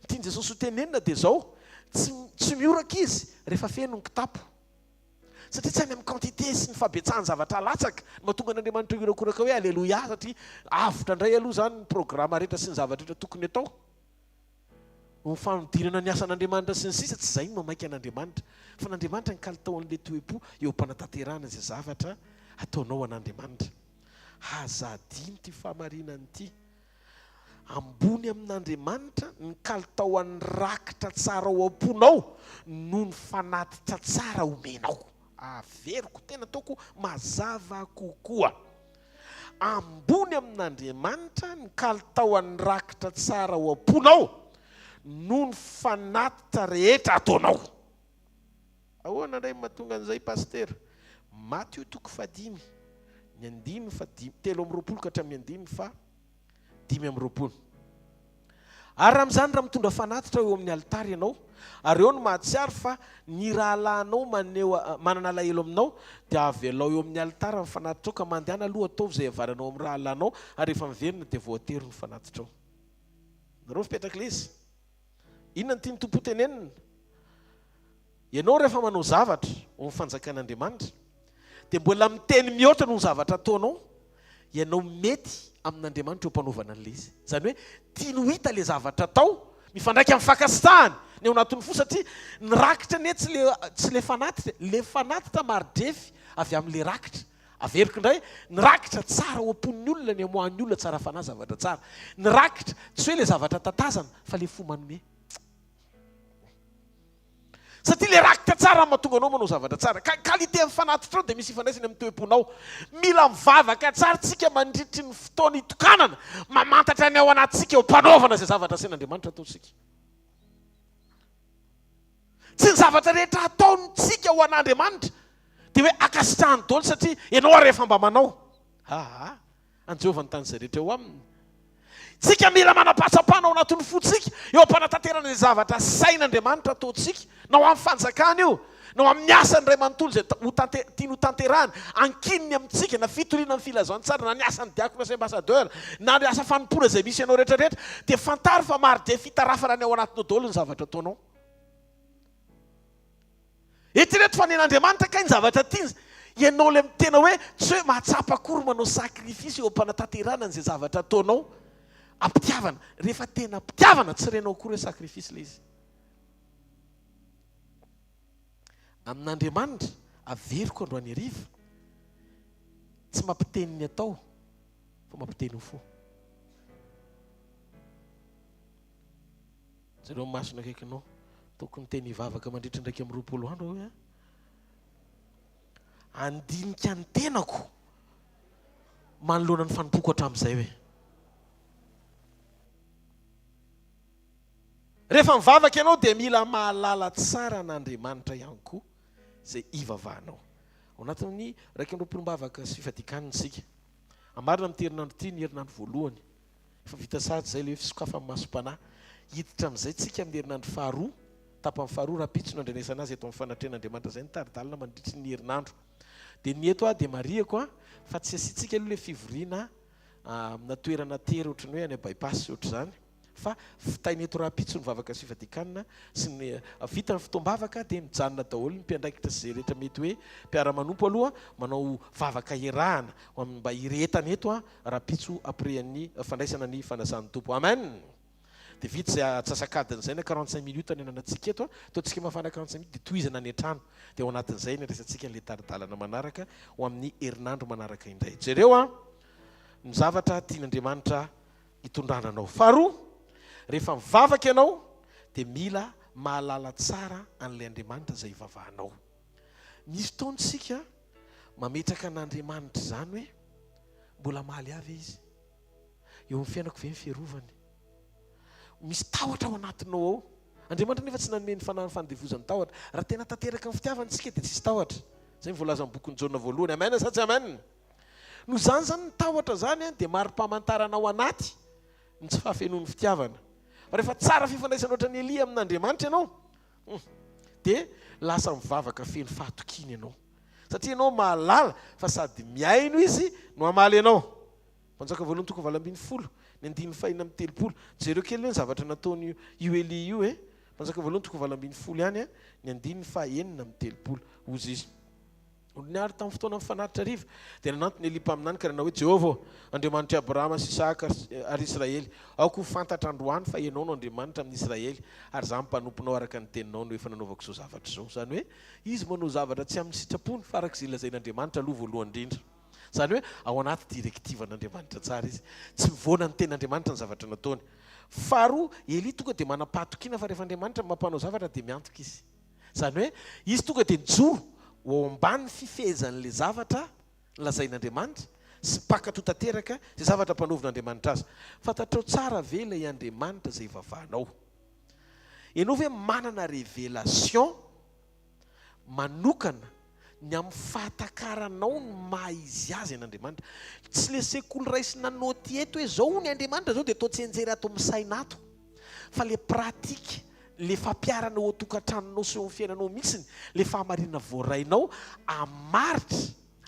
Ny tiany Jesosy ho tenenina dia zao, tsy mioraka izy rehefa feno ny kitapo. Satria tsy any amin'ny quantité sy ny fabetsahany zavatra latsaka mahatonga n'Andriamanitra iorakoraka hoe alleluia satria avotra indray aloha zany ny programa rehetra sy ny zavatra rehetra tokony atao. Ny fanodinana ny asan'Andriamanitra sy ny sisa tsy zay no mamaika an'Andriamanitra, fa n'Andriamanitra ny kalitaon'le toe-po eo am-panatanterahana izay zavatra ataonao an'Andriamanitra. Hazadiny ty fahamarinany ty. Ambony amin'Andriamanitra ny kalitaon'ny rakitra tsara ao am-ponao no ny fanatitra tsara omenao. Averiko tena ataoko mazava kokoa. Ambony amin'Andriamanitra ny kalitaon'ny rakitra tsara ao am-ponao no ny fanatitra rehetra ataonao. Ahoana indray mahatonga an'izay paster? Mateo 5:5, ny 7:20 ka hatramin'ny 5:20. Ary amin'izany raha mitondra fanatitra eo amin'ny alitara ianao, ary eo no mahatsiaro fa ny rahalahinao manana alahelo aminao, dia avelao eo amin'ny alitara ny fanatitra ao ka mandehana aloha ataovy izay avaranao amin'ny rahalahinao, ary rehefa miverina dia voatery ny fanatitra ao. Nareo fipetraka ilay izy. Inona ny tiany tompo tenenina? Ianao rehefa manao zavatra ao amin'ny fanjakan'Andriamanitra dia mbola miteny mihoatra noho ny zavatra ataonao, ianao mety amin'Andriamanitra eo mpanaovana an'ilay izy. Zany hoe tia no hita ilay zavatra atao mifandraika amin'ny fakasitahany ny ao anatin'ny fo, satria ny rakitra ne tsy le fanatitra, le fanatitra maridrefy avy amin'le rakitra. Averiko indray, ny rakitra tsara ao am-pon'ny olona ny amoahan'ny olona tsara fanahy zavatra tsara. Ny rakitra tsy hoe le zavatra tatazana fa le fo manome. Satria le rakitra tsara mahatonga anao manao zavatra tsara. Qualité amin'ny fanatitra ao dia misy ifandraisany amin'ny toe-ponao. Mila mivavaka tsara tsika mandritry ny fotoana hitokanana, mamantatra ny ao anatsika eo mpanaovana izay zavatra asain'Andriamanitra ataontsika. Tsy ny zavatra rehetra ataontsika ho an'Andriamanitra dia hoe akasitrahany daholo satria ianao rehefa mba manao. Any Jehovah ny tany izay rehetra eo aminy. Tsika mila manapatsapaina ao anatin'ny fotsika eo am-panatanterana ny zavatra sain'Andriamanitra ataontsika, na ao amin'ny fanjakana io, na ao amin'ny asany ray manontolo izay tiany ho tanterahana, ankininy amintsika na fitoriana amin'ny filazantsara, na ny asan'ny diakona sy ambassadeur, na ny asa fanompona izay misy ianao rehetrarehetra, dia fantaro fa maro dia fitarafana ny ao anatinao daholo ny zavatra ataonao. Eritrereto fa nen'Andriamanitra kay ny zavatra tiany, ianao le tena hoe tsy hoe mahatsapa akory manao sakrifisy eo am-panatanterana n'izay zavatra ataonao. Ampitiavana, rehefa tena ampitiavana tsy renao akory hoe sakrifisy le izy. Amin'Andriamanitra averiko androany hariva, tsy mampiteny ny atao fa mampiteny ho fo. Zareo masina akaikinao, tokony teny hivavaka mandritra ndraiky amin'ny 20 andro hoe andinika ny tenako manoloana ny fanompoko hatramin'izay hoe. Rehefa mivavaka ianao dia mila mahalala tsara an'Andriamanitra ihany koa izay ivavahanao. Ao anatin'ny 20 mivavaka sy fifadikanana isika. Amarina amin'ny herinandro ity ny herinandro voalohany. Efa vita sady izay ilay fisokafa amin'ny masom-panahy. Hiditra amin'izay tsika amin'ny herinandro faharoa, tapany faharoa rapitso no andrenesana azy eto amin'ny fanatrehan'Andriamanitra izay nitaridalina mandritry ny herinandro. Dia ny eto dia mariako fa tsy asiantsika aloha ilay fivoriana amina toerana tery ohatrany hoe any bypass ohatr' izany. Fa fitainy eto rapitso ny vavaka sy fifadikanana sy ny vita ny fotoam-bavaka dia mijanona daholo ny mpiandraikitra sy izay rehetra mety hoe mpiara-manompo aloha manao vavaka iarahana mba hiretana eto rapitso après ny fandraisana ny fanasan'ny tompo. Amen. Dia vita izay atsasakadiny izay na 45 minutes ny anantsika eto, ataontsika mafana 45 minutes dia tohizana ny an-trano. Dia ao anatin'izay ny resantsika ny taridalana manaraka ho amin'ny herinandro manaraka indray. Jereo ny zavatra tian'Andriamanitra hitondrananao. Faharoa, rehefa mivavaka ianao dia mila mahalala tsara an'ilay Andriamanitra izay ivavahanao. Misy fotoantsika mametraka an'Andriamanitra izany hoe mbola maly avy izy. Eo amin'ny fiainako ve ny fiarovany? Misy tahotra ao anatinao ao. Andriamanitra nefa tsy nanome ny fanadevozany tahotra. Raha tena tanteraka ny fitiavantsika dia tsisy tahotra. Izay voalaza amin'ny bokin'ny Jaona voalohany. Amen sa tsy amen? No izany zany ny tahotra zany dia mari-pamantarana ao anaty ny tsy fahafenoan'ny fitiavana. Rehefa tsara fifandraisana ohatran'ny Elia amin'Andriamanitra ianao dia lasa mivavaka feno fahatokiana ianao. Satria ianao mahalala fa sady miaino izy no hamaly ianao. Mpanjaka voalohany toko 2:10, ny 9:30. Jereo kely ny zavatra nataony io Elia io Mpanjaka voalohany toko 2:10 ihany ny 9:30 ozy izy. Niary tamin'ny fotoana mifanaritra riva dia nanantony Elia mpaminany ka nanao hoe Jehovah, Andriamanitra Abrahama sy Isaka ary Israely, aoko ho fantatra androany fa ianao no Andriamanitra amin'ny Israely ary zaho mpanomponao araka ny teninao no efa nanaovako izao zavatra izao. Izany hoe izy manao zavatra tsy amin'ny sitrapony farak'izay lazain'Andriamanitra aloha voalohany indrindra. Izany hoe ao anaty direktivan'Andriamanitra tsara izy, tsy mivoana ny ten'Andriamanitra ny zavatra nataony. Faharoa, Elia tonga dia manam-pahatokiana fa rehefa Andriamanitra mampanao zavatra dia miantoka izy. Izany hoe izy tonga dia nijoro ao ambany fifehezan'ilay zavatra lazain'Andriamanitra sy mpakatao tanteraka izay zavatra mpanaovin'Andriamanitra azy. Fantatrao tsara ve ilay Andriamanitra izay ivavahanao? Ianao hoe manana révélation manokana ny amin'ny fahatakaranao ny maha izy azy an'Andriamanitra. Tsy le sekoly raisina naoty eto hoe zao ny Andriamanitra zao dia atao tsy enjery ato amin'ny sainato, fa le pratika, le fampiarana ao tokantranonao sy eo amin'ny fiainanao mihitsiny, le fahamarinana voarainao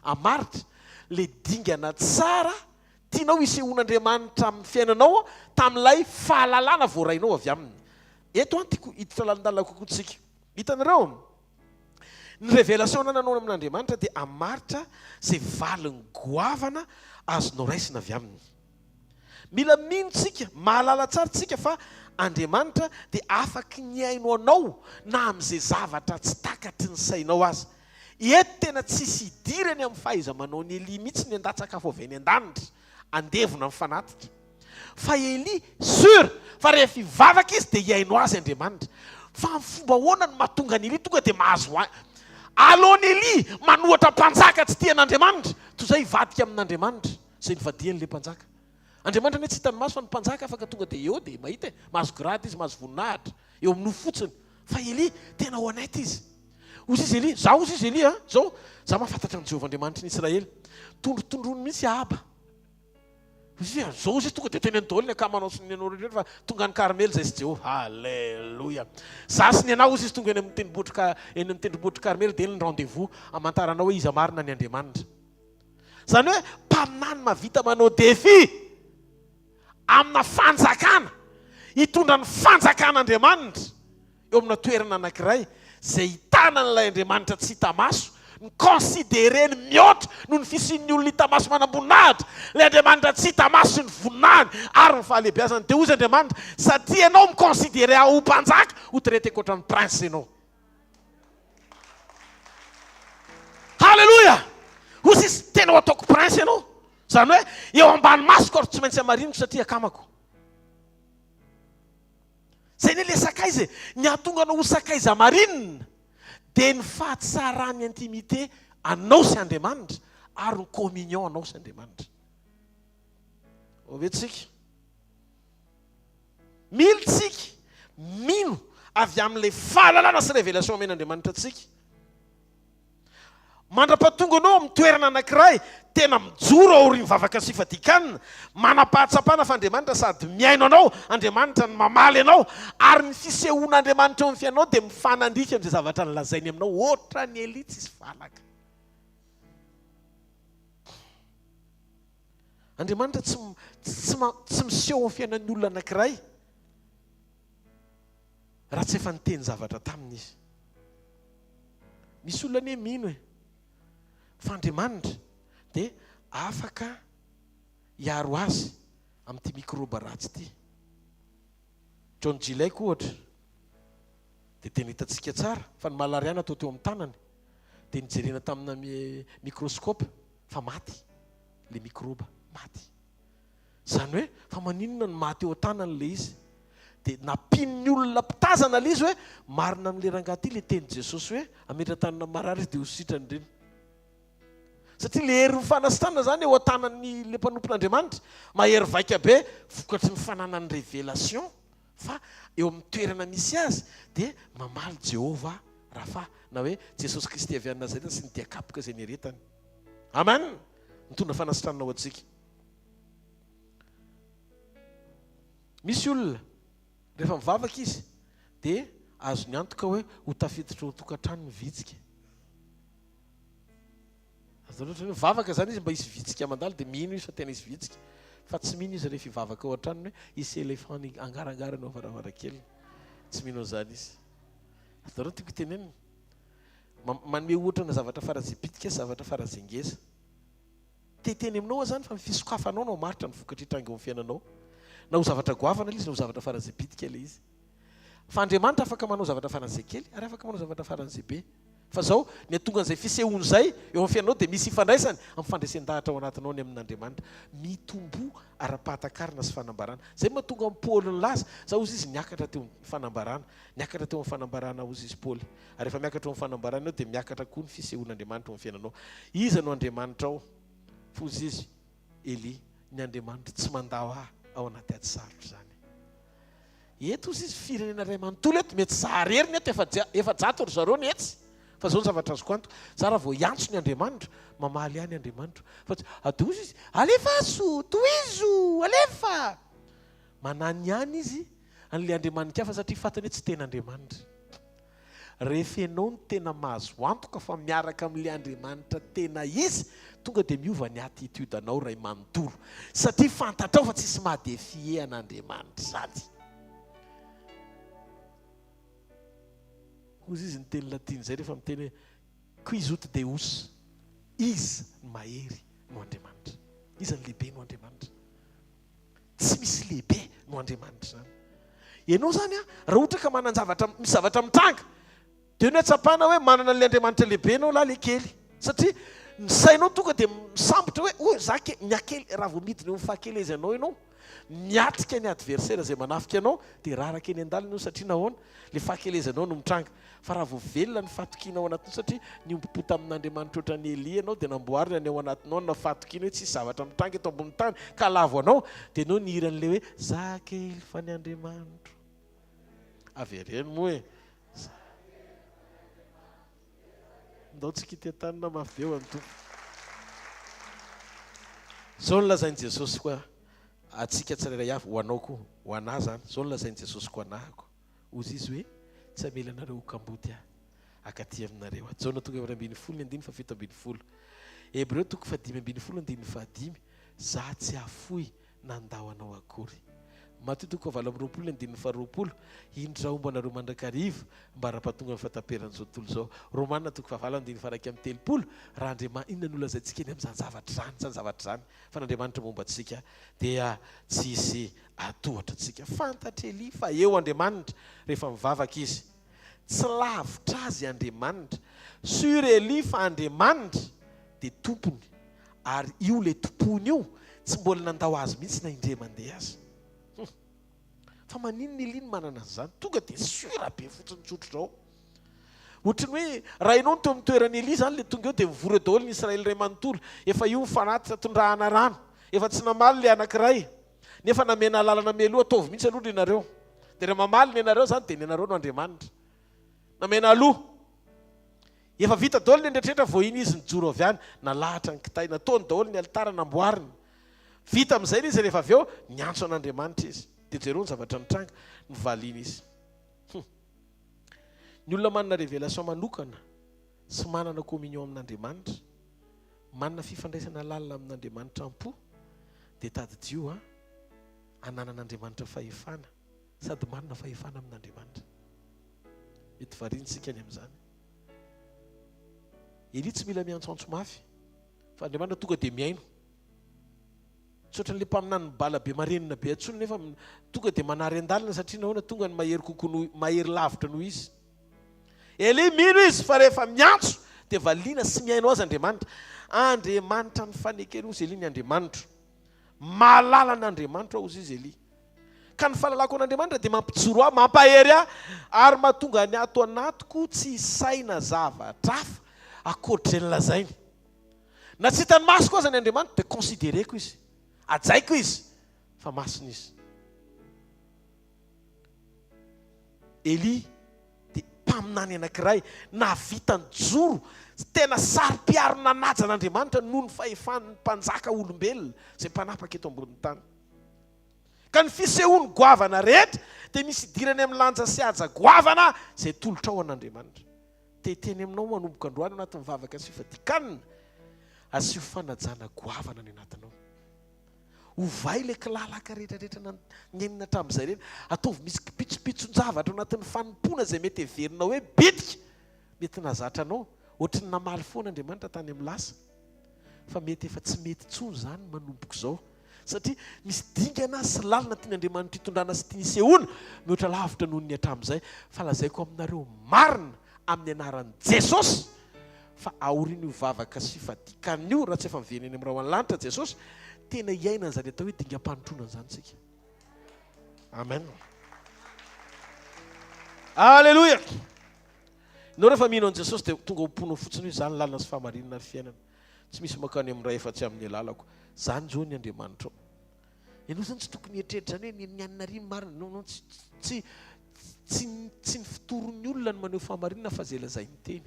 amaritra le dingana tsara tianao isehoan'Andriamanitra amin'ny fiainanao tamin'ilay fahalalana voarainao avy aminy. Eto antiko hiditra lalandalina kokoa tsika. Hitanareo ny révélation nanao amin'Andriamanitra dia amaritra izay valiny goavana azonao raisina avy aminy. Mila minontsika, mahalala tsara tsika fa Andriamanitra dia afaky ny hainao anao na amin'izay zavatra tsy takatry ny sainao azy. Eto tena tsisy idirany amin'ny fahaiza-manao ny Elia mihitsy ny andatsakafo avy any an-danitra andevona mifanatitra. Fa Elia sûr fa rehefa ivavaka izy dia hiaino azy Andriamanitra. Fa amin'ny fomba ahoana no mahatonga ny Elia tonga dia mahazo alohan'ny Elia manohatra mpanjaka tsy tian'Andriamanitra toy izay hivadika amin'Andriamanitra izay nivadian'ilay mpanjaka. Andriamanitra ny tsy hitany maso fa ny mpanjaka afaka tonga dia eo dia mahita mahazo grady izy, mahazo voninahitra eo amin'ny fotsiny. Fa Elia tena honnête izy. Ozy izy Eli, zao ozy izy Eli zao za mahafantatra ny Jehovah-Andriamanitra ny Israely. Tondrotondrony mihitsy Aba. Zao izy tonga dia teny an-daoliny akamanao sy ny anao rehetra fa tonga ny Karmely zay sy Jehovah. Halleluja. Za sy ny anao izy tonga eny amin'ny tendrombohitra Karmely dia ny rendez-vous amantaranao hoe iza marina ny Andriamanitra. Zany hoe mpaminany mavita manao défi amina fanjakana, hitondra ny fanjakan'Andriamanitra eo amina toerana anankiray zay hitana n'ilay Andriamanitra tsy hita maso, ny considéreny mihoatra noho ny fisian'ny olona hita maso manam-boninahitra. Ilay Andriamanitra tsy hita maso ny voninahiny ary ny fahalehibiazany dia ozy Andriamanitra satria ianao miconsidéré ho mpanjaka ho traité koatra ny prince ianao. Halleluja. Ozy izy tena ho ataoko prince ianao. Zany hoe eo ambany masoko ary tsy maintsy hamariniko satria akamako. Zay ny le sakaiza ny ahatonga anao ho sakaiza marinina dia ny fahatsarany intimité anao sy Andriamanitra ary ny communion anao sy Andriamanitra. Ovetsika militsika mino avy amin'ilay fahalalana sy révélation amen'Andriamanitra antsika. Mandra-pahatonga anao amin'ny toerana anankiray tena mijoro ao riny vavaka sy fadikanina, manam-pahatsapana fa Andriamanitra sady miaino anao, Andriamanitra ny mamaly anao ary ny fisehoan'Andriamanitra eo amin'ny fiainao dia mifanandrika amin'izay zavatra nylazainy aminao ohatra ny Eli tsy valaka. Andriamanitra tsy miseho amin'ny fiainan'ny olona anankiray raha tsy efa niteny zavatra taminy izy. Misy olona anie mino hoe fa Andriamanitra dia afaka hiaro azy amin'ity mikroba ratsy ity. John Gilek ohatra dia tena hitantsika tsara fa ny malariana atao teo amin'ny tanany dia nijerena tamina microscope fa maty le mikroba, maty. Zany hoe fa maninona ny maty eo an-tanany le izy dia nampin'ny olona mpitazana le izy hoe marina amin'le rangahy ity le teny Jesosy hoe ametra-tanana marary dia ho sitrany ireny. Satria le hery fanasitranana zany eo an-tanan'ny le mpanompon'Andriamanitra mahery vaika be vokatry ny fananany révélation fa eo amin'ny toerana misy azy dia mamaly Jehovah Rafa na hoe Jesosy Kristy avy any Nazareta sy ny diakapoka izay nieretany. Amen. Mitondra fanasitranana ho antsika. Misy olona rehefa mivavaka izy dia azo ny antoka hoe ho tafiditra ho tokantrano ny vitsika. Vavaka zany izy mba hisy vitsika mandalo dia mino izy fa tena hisy vitsika fa tsy mino izy rehefa hivavaka ao an-tranony hoe hisy éléphant angarangarana ao varavarankely. Tsy mino zany izy. Zareo tiako tenenina manome ohatra na zavatra farazay bitika zavatra farazay ngeza. Teteny aminao zany fa mifisokafanao no maritra ny vokatra hitrangy eo amin'ny fiainanao. Na ho zavatra goavana ilay izy na ho zavatra farazay bitika ilay izy. Fa Andriamanitra afaka manao zavatra farazay kely ary afaka manao zavatra farazay be. Fa zao ny atonga an'izay fisehoany zay eo amin'ny fiainanao dia misy ifandraisany amin'ny fandraisan-dahatra ao anatinao ny amin'Andriamanitra mitombo ara-pahatakarana sy fanambarana. Zay mahatonga amin'ny Paoly ny laza za ozy izy miakatra teo amin'ny fanambarana, miakatra teo amin'ny fanambarana ozy izy Paoly. Ary rehefa miakatra eo amin'ny fanambarana ao dia miakatra koa ny fisehoan'Andriamanitra eo amin'ny fiainanao. Iza no Andriamanitra ao? Fozy izy Eli, ny Andriamanitra tsy mandao ao anaty ady sarotra zany. Eto ozy izy firenena ray manontolo eto mety zaharery ny eto efa-jato ry zareo ny etsy. Fa zao ny zavatra azoko anto, tsara vao hiantso ny Andriamanitra, mamaly ihany Andriamanitra. Fa adozy izy, alefa so, tohizo, alefa. Manany ihany izy an'ilay Andriamanitra hafa satria fatany hoe tsy tena Andriamanitra. Rehefa ianao ny tena mahazo antoka fa miaraka amin'ilay Andriamanitra tena izy, tonga dia miova ny attitude anao ray manontolo. Satria fantatrao fa tsisy mahadefie an'Andriamanitra zany. Ozy izy ny teny latiny zay rehefa miteny quis ut Deus, izy ny mahery no Andriamanitra, izy ny lehibe no Andriamanitra, tsy misy lehibe no Andriamanitra zany. Ianao zany raha ohatra ka manana zavatra misy zavatra mitranga dia ny atsapana hoe manana le Andriamanitra lehibe anao la le kely, satria ny sainao tonga dia misambotra hoe za miakely raha vao midina eo fahakeleza anao ianao miatrika ny adversaire zay manafika anao dia raraka eny an-dalana io satria nahoana le fahakelezanao no mitranga. Fa raha vao velona ny fatokiana ao anatiny satria ny ompopota amin'Andriamanitra ohatry ny Eli anao dia namboarina ny ao anatinao na fatokiana hoe tsisy zavatra mitranga eto ambony tany ka lavo anao dia anao ny hiran'le hoe zakely fa ny Andriamanitra avereny moa e ndao tsika itetanina mafy be ho an'ny tompo. Zao no lazainy Jesosy koa atsika tsirairay avy ho anao koa ho anahy zany. Zao no lazainy Jesosy koa anahako. Ozy izy hoe tsy amela anareo hokamboty akaty aminareo. Jaona tonga 2:7-8. Hebreo 5:5-5. Za tsy afoy nandao anao akory. Mateo 9:20-9. Indra omba anareo mandrakarivo mba rahampatonga amin'ny fataperan'izao tontolo zao. Romanina 9:1-3. Raha Andriamanitra inona no lazaintsika eny amin'izany zavatra zany fa n'Andriamanitra momba antsika dia tsisy atohatra antsika. Fantatra Eli fa eo Andriamanitra rehefa mivavaka izy. Tsy lavitra azy Andriamanitra. Sur Eli fa Andriamanitra dia tompony ary io le tompony io tsy mbola nandao azy mihitsy na indre mandeha azy. Fa maninona Eli ny manana an'izany? Tonga dia sura be fotsiny tsotro zao. Ohatrany hoe raha ianao teo amin'ny toeran'ny Eli zany le tonga eo dia mivory daholo ny Israely ray manontolo. Efa io mifanaty tondrahana rano. Efa tsy namaly le anankiray. Nefa namena lalana mialoha ataovy mihitsy aloha ianareo. Dia raha mamaly ny ianareo zany dia ny ianareo no Andriamanitra. Namena aloha. Efa vita daholo ny endretrehitra vao iny izy nijoro avy any nalahatra ny kitay nataony daholo ny alitara namboariny. Vita amin'izay izy rehefa avy eo niantso an'Andriamanitra izy. Dia jereo ny zavatra nitranga novaliana izy. Ny olona manana révélation manokana sy manana communion amin'Andriamanitra, manana fifandraisana lalina amin'Andriamanitra am-po, dia tadidio ananan'Andriamanitra fahefana sady manana fahefana amin'Andriamanitra. Mety variantsika any amin'izany. Eli tsy mila miantsoantso mafy fa Andriamanitra tonga dia miaino. Sotrany le mpaminany bala be marenina be antsony nefa tonga dia manary an-dalina satria nahoana tonga ny mahery kokoa mahery lavitra noho izy. Eli mino izy fa rehefa miantso dia valiana sy miaino azy Andriamanitra. Andriamanitra ny fanekeny ozy Eli ny Andriamanitra. Mahalala n'Andriamanitra ozy izy Eli. Ka ny fahalalako an'Andriamanitra dia mampijoro ahy, mampahery ahy ary mahatonga ny ato anatiko tsy isaina zavatra hafa akoatr'izay lazainy. Na tsy hitany masoko aza ny Andriamanitra dia considéreko izy. Ajaiko izy fa masina izy. Eli dia mpaminany anankiray navitany joro tena sary-piaro nanaja n'Andriamanitra noho ny fahefan'ny mpanjaka olombelona izay mpanapaka eto ambonin'ny tany. Ka ny fisehoany goavana rehetra dia misy idirany amin'ny lanja sy haja goavana izay tolotra ao an'Andriamanitra. Teteny aminao manomboka androany anatin'ny mivavaka sy fifadikanina asio fanajana goavana ny anatinao. Ovay le kilalaka rehetrarehetra nyenina hatramin'izay reny. Ataovy misy kipitsopitson-javatra anatin'ny fanompona izay mety heverinao hoe bitika mety nazatra anao. Ohatrany namaly foana Andriamanitra tany amin'ny lasa. Fa mety efa tsy mety tsony zany manomboka izao. Satria misy dingana sy lalina tian'Andriamanitra hitondrana sy tiany mihoatra lavitra noho ny hatramin'izay. Fa lazaiko aminareo marina amin'ny anaran'i Jesosy fa aorian'io vavaka sy fifadikan'io raha tsy efa miveneny amin'ny raha ho an-lanitra Jesosy tena iaina an'izany atao hoe dingam-panotrona izany tsika. Amen. Alleluia. Ianao rehefa mino an'i Jesosy dia tonga hompono fotsiny hoe izany lalina sy fahamarinana ny fiainana. Tsy misy makany amin'ny ray efa-tsy amin'ny lalako. Zany zao ny Andriamanitra. Ianao zany tsy tokony hieritreritra zany hoe ny anariny marina. Tsy ny fitoron'ny olona no maneho fahamarinana fa izay lazainy teny.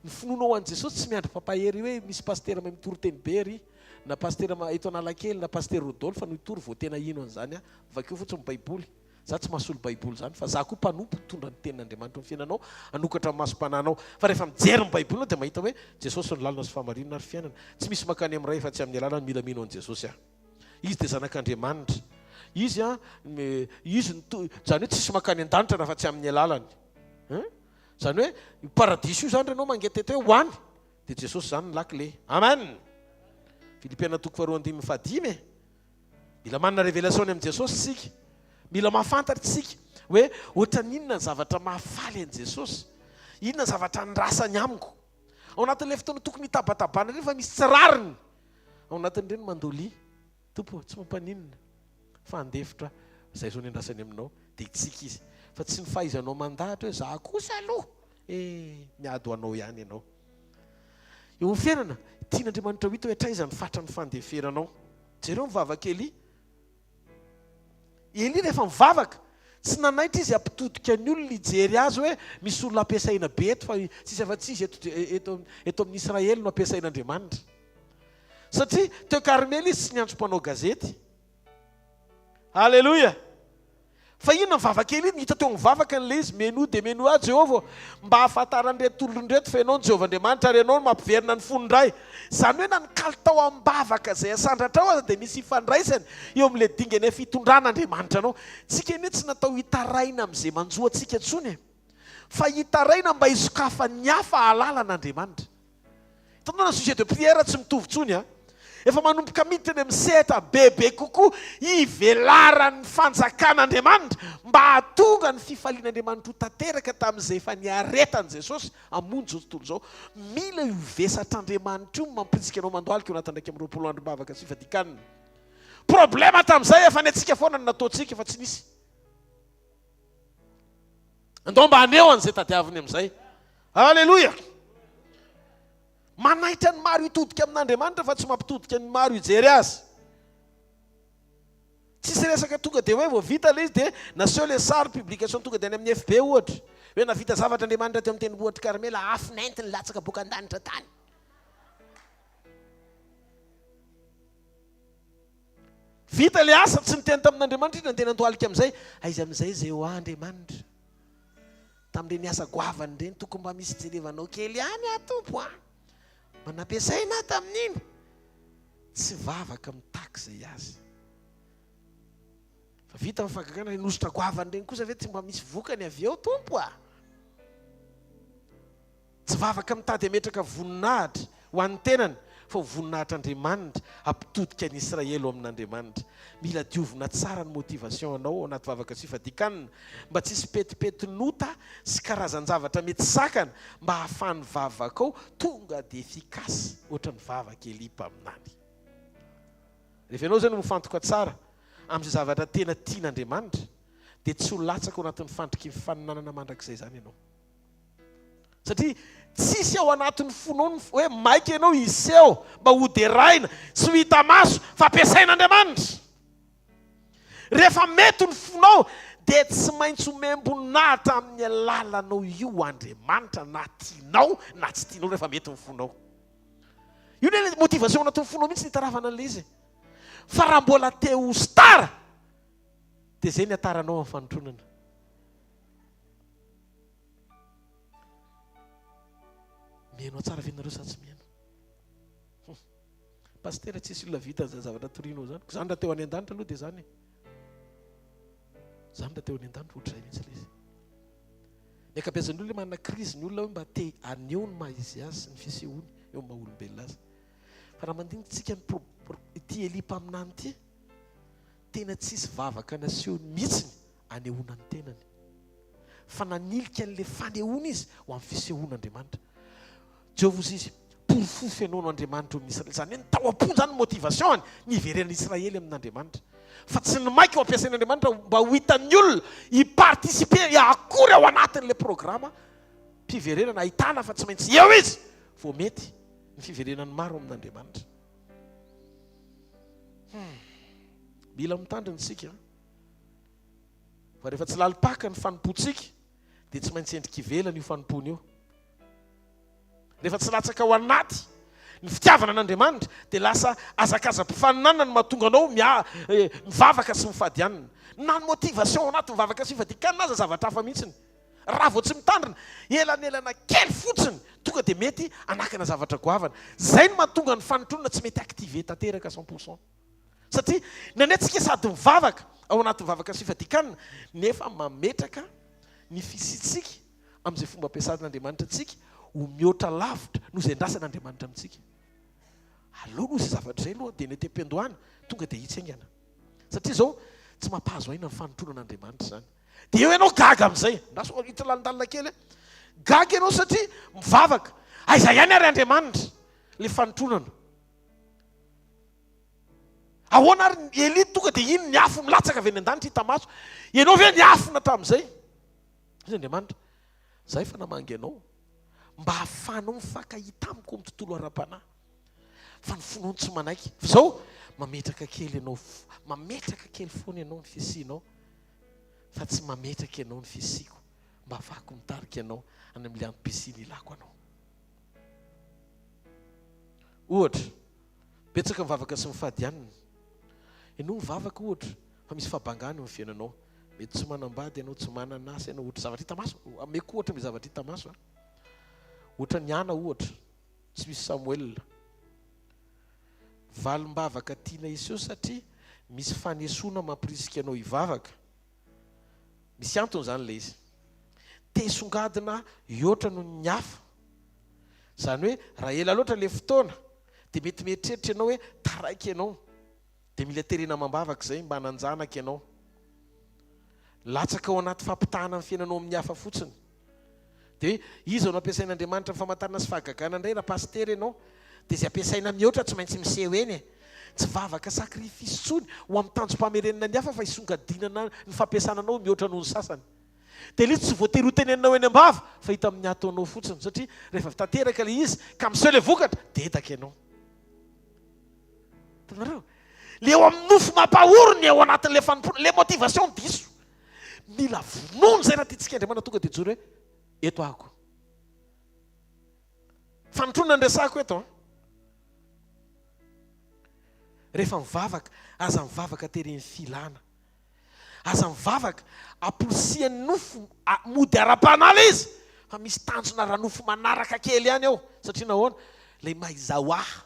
Ny finoana ho an'i Jesosy tsy miandry papahery hoe misy pastera mahay mitoro teny be ry, na pastera eto Analakely na pastera Rodolphe fa no hitory vao tena ino an'izany. Vakeo fotsiny Baiboly. Za tsy mahasolo Baiboly zany fa za koa mpanompo tondra ny tenin'Andriamanitra amin'ny fiainanao, anokatra amin'ny masom-pananao. Fa rehefa mijery ny Baiboly dia mahita hoe Jesosy ny lalina sy fahamarinana ary fiainana. Tsy misy makany amin'ny ray efa-tsy amin'ny lalana mila mino an'i Jesosy. Izy dia zanak'Andriamanitra. Izy zany hoe tsisy makany an-danitra raha fa tsy amin'ny lalany. Zany hoe paradisy io zany renao mangetete hoe hoany dia Jesosy zany ny lakile. Amen. Filipiana 2:5. Mila manana révélation amin'ny Jesosy tsika. Mila mahafantatra tsika hoe ohatra n'inona zavatra mahafaly an'i Jesosy. Inona zavatra nirasany amiko. Ao anatin'ilay fotoana tokony hitabatabana rehefa misy tsirariny. Ao anatin'ireny mandolia. Tompo tsy mampaninona. Fa andefitra izay zao ny andrasany aminao dia tsika izy. Fa tsy ny fahaizanao mandahatra hoe za kosa aloha. Miady ho anao ihany ianao. Eo amin'ny fiainana tian'Andriamanitra hita hoe hatraizany fatra ny fandeferanao. Jereo mivavaka Eli. Eli rehefa mivavaka Tsy nanaitra izy ampitodika ny olona ijery azy hoe misy olona ampiasaina be eto fa tsisy afa-tsy izy eto amin'ny Israely no ampiasain'Andriamanitra. Satria teo Karmely izy tsy niantso mpanao gazety. Halleloja. Fa inona mivavaka iny hita teo mivavaka n'le izy meno de meno a Jehovah mba ahafantaran'ireto olon-dreto fa ianao ny Jehovah Andriamanitra ary ianao no mampiverina ny fonondray. Zany hoe na ny kalitao am-bavaka zay asandratra ao dia misy ifandraisany eo amin'ilay dingana fitondran'Andriamanitra anao. Tsika eny tsy natao hitaraina amin'izay manjoantsika intsony fa hitaraina mba hisokafa ny hafa halala an'Andriamanitra. Hitanao na sujet de prière tsy mitovy intsony a. Efa manomboka miditra any amin'ny sehatra bebe kokoa hivelaran'ny fanjakan'Andriamanitra mba hahatonga ny fifalian'Andriamanitra ho tanteraka tamin'izay efa niaretan'i Jesosy hamonjy zao tontolo zao. Mila io vesatr'Andriamanitra io mampiritsika anao mandohalika eo anatin'ny 20 andro bavaka sy fadikanina. Problema tamin'izay efa ny antsika foana ny nataontsika efa tsy nisy. Andao mba haneo an'izay tadiaviny amin'izay. Halleloja. Manaitra ny maro hitodika amin'Andriamanitra fa tsy mampitodika ny maro hijery azy. Tsisy resaka tonga dia hoe vao vita ilay izy dia naseho ilay sary publication tonga dia any amin'ny FB ohatra hoe navita zavatra Andriamanitra teo amin'ny tendrombohitra Karmela afinainty ny latsaka boka an-danitra tany. Vita ilay asa tsy niteny tamin'Andriamanitra izy nanteny andohalika amin'izay. Aiza amin'izay izay ho Andriamanitra tamin'ireny asa goavany ireny tokony mba misy jerevanao kely ihany atompo a. Manampiasaina tamin'iny tsy vavaka mitaka izay azy. Fa vita mifagagana nositra goavany ireny kosa ve tsy mba misy vokany avy eo tompo a. Tsy vavaka mitady ametraka voninahitra ho an'ny tenany fa voninahitr'Andriamanitra ampitodika ny Israely ao amin'Andriamanitra. Mila diovina tsara ny motivation anao ao anaty vavaka sy fadikanina mba tsy hisy petipetinota sy karazan-javatra mety sakana mba hahafahan'ny vavaka ao tonga dia efikasy ohatra ny vavaka elipa aminany. Rehefa ianao zany mifantoka tsara amin'izay zavatra tena tian'Andriamanitra dia tsy ho latsaka ao anatin'ny fandriky faninanana mandrakizay zany ianao. Satria tsisy ao anatin'ny fonao hoe maika ianao iseho mba ho deraina sy ho hita maso fa ampiasain'Andriamanitra. Rehefa mety ny fonao dia tsy maintsy homembonahitra amin'ny alalanao io Andriamanitra na tianao na tsy tianao rehefa mety ny fonao. Io ny motivation anatin'ny fonao mihitsy nitaravana an'ilay izy. Fa raha mbola te ho stara dia izay ny ataranao amin'ny fanotronana. Mihaino tsara venareo sa tsy mihaino? Pastera tsisy olona vita an'izay zavatra torinao zany. Zany raha teo any an-danitra aloha dia zany. Zany raha teo any an-danitra ohatray mihitsy ilay izy. Ny akabeazan'ny olona manana krizy ny olona hoe mba te aneo ny maha izy azy sy ny fisehoany eo amin'ny maha olombelona azy. Fa raha mandinitsika ity elipa aminany ity tena tsisy vavaka naseho mihitsiny anehoana ny tenany. Fa nanilika an'ilay fanehoana izy ho amin'ny fisehoan'Andriamanitra. Jehovah izy porofofo ianao no Andriamanitra amin'ny Israely. Zany hoe ny tao am-po zany motivation ny iveren'ny Israely amin'Andriamanitra. Fa tsy ny maika ho ampiasain'Andriamanitra mba ho hitan'ny olona hipartisipe hiakory ao anatin'ilay programa mpiverenana ahitana fa tsy maintsy eo izy vao mety ny fiverenan'ny maro amin'Andriamanitra. Mila mitandrina isika fa rehefa tsy lalipaka ny fanompoantsika dia tsy maintsy endrika ivelana io fanompony io. Rehefa tsy latsaka ao anaty ny fitiavana an'Andriamanitra dia lasa azakaza-pifaninanana no mahatonga anao mivavaka sy mifadianina. Na ny motivation anaty mivavaka sy mifadikanina aza zavatra hafa mihitsiny. Raha vao tsy mitandrina elanelana kely fotsiny tonga dia mety anakana zavatra goavana. Zay no mahatonga ny fanotronana tsy mety active tanteraka 100%. Satria nanetsika sady mivavaka ao anaty mivavaka sy fadikanina nefa mametraka ny fisitsika amin'izay fomba ampiasan'Andriamanitra antsika ho mihoatra lavitra no izay andrasan'Andriamanitra amintsika. Aleo no izay zavatra izay aloha dia netepem-dohana tonga dia hitsaingana. Satria izao tsy mampahazo aina ny fanotronan'Andriamanitra zany. Dia eo ianao gaga amin'izay. Ndaso hita lalandalina kely. Gaga ianao satria mivavaka. Aiza ihany ary Andriamanitra ilay fanotronana. Ahoana ary Eli tonga dia iny ny afo milatsaka avy any an-danitra hita maso. Ianao ve ny afona hatramin'izay? Izy Andriamanitra, zay fa namangy anao mba hahafahanao mifankahita amiko amin'ny tontolo ara-panahy. Fa ny fonao tsy manaiky. Izao mametraka kely ianao, mametraka kely foana ianao ny fisianao. fa tsy mametraka ianao ny fisiko mba afahako mitarika ianao any amin'ny antom-pisiny ilako anao. Ohatra betsaka mivavaka sy mifadianina, ianao mivavaka ohatra fa misy fabangana eo amin'ny fiainanao, mety tsy manambady ianao, tsy mananasa ianao, ohatra zavatra hita maso, ameko ohatra ny zavatra hita maso ohatra ny ana ohatra tsy misy Samuel valim-bavaka tiana iseho satria misy fanesoana mampirisika ianao hivavaka. Misy antony zany ilay izy, tesongadina iotra no ny hafa, zany hoe raha ela loatra le fotoana dia mety mieritreritra ianao hoe taraiky ianao, dia mila terena mambavaka izay mba hananjanaka ianao, latsaka ao anaty fampitahana amin'ny fiainanao amin'ny hafa fotsiny. Dia izy no ampiasain'Andriamanitra ny famantarana sy fahagagana indray raha paster ianao, dia izay ampiasaina mihoatra tsy maintsy miseho eny, tsy vavaka sakrifisy tsony ho amin'ny tanjom-pamerenana ny hafa fa hisongadinana ny fampiasana anao mihoatra noho ny sasany. Dia ilay tsy voatery ho tenenao eny am-bava fa hita amin'ny ataonao fotsiny, satria rehefa tanteraka ilay izy ka miseho ilay vokatra dia etaka ianao. Tanareo, le eo amin'ny nofo mampahorony ao anatin'ilay fanompona, le motivation diso, mila vonono zay raha tiantsika Andriamanitra tonga dia joro hoe eto ahako. Fanontronana ndresako eto rehefa mivavaka, aza mivavaka tereny filana, aza mivavaka apolisian'ny nofo mody ara-panala izy, fa misy tanjona raha nofo manaraka kely ihany ao, satria nahoana lay maizahoaha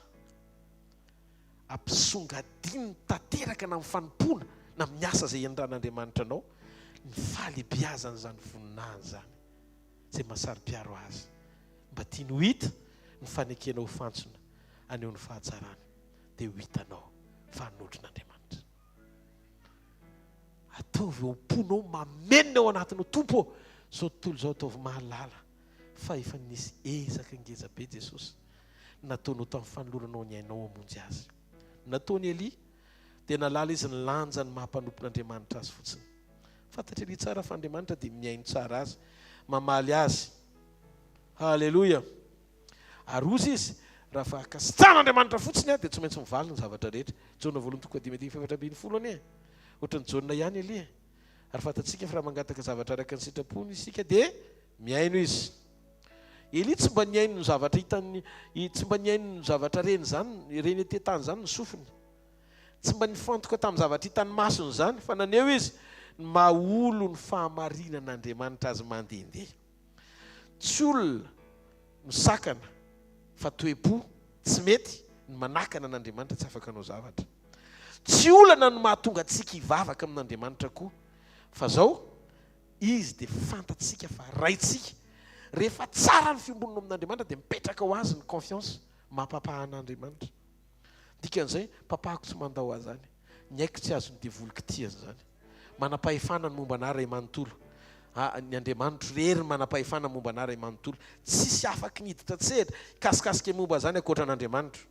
ampisongadiny tanteraka na amin'ny fanompona na amin'ny asa izay endran'Andriamanitra anao, ny fahalebiazana zany voninahiny zany izay mahasari-piaro azy, mba tiany ho hita ny fanekenao fantsona aneo ny fahatsarany, dia ho hitanao fanotron'Andriamanitra. Ataovy eo am-ponao mamenona ao anatinao, tompo zao tontolo zao ataovy mahalala fa efa nisy ezaka ngeza be Jesosy nataonao tamin'ny fanoloranao ny ainao hamonjy azy. Nataony Elia dia nalala izy ny lanja ny mahampanopin'Andriamanitra azy fotsiny. Fantatra Elia tsara fa Andriamanitra dia miaino tsara azy, mamaly azy. Halleloja. Arozy izy raha fa akasitrahan'Andriamanitra fotsiny dia tsy maintsy mivaly ny zavatra rehetra. Jona 2:14-20 ohatran'ny Jona ihany Elia. Ary fantatsika fa raha mangataka zavatra araka ny sitrapony isika dia miaino izy. Elia tsy mba niaino ny zavatra hitany, tsy mba niaino ny zavatra reny zany, reny tetany zany ny sofiny, tsy mba nifantoka tamin'ny zavatra hitany masony zany, fa naneo izy ny maholo ny fahamarinan'Andriamanitra azy mandehandeha. Tsy olona misakana fa toe-po tsy mety ny manakana an'Andriamanitra tsy afaka anao zavatra. Tsy olana no mahatonga antsika hivavaka amin'Andriamanitra koa, fa zao izy dia fantatsika fa raitsika rehefa tsara ny fiombonana amin'Andriamanitra dia mipetraka ho azy ny confiance mampapahan'Andriamanitra. Dikan'izay papahako tsy mandao azy zany, ny haiko tsy azo ny devoliko tiany zany, manam-pahefana ny momba an'aray manontolo, ny Andriamanitra rery manam-pahefana ny momba an'aray manontolo, tsisy afaka niditra tsehatra kasikasika momba zany ankoatran'Andriamanitra.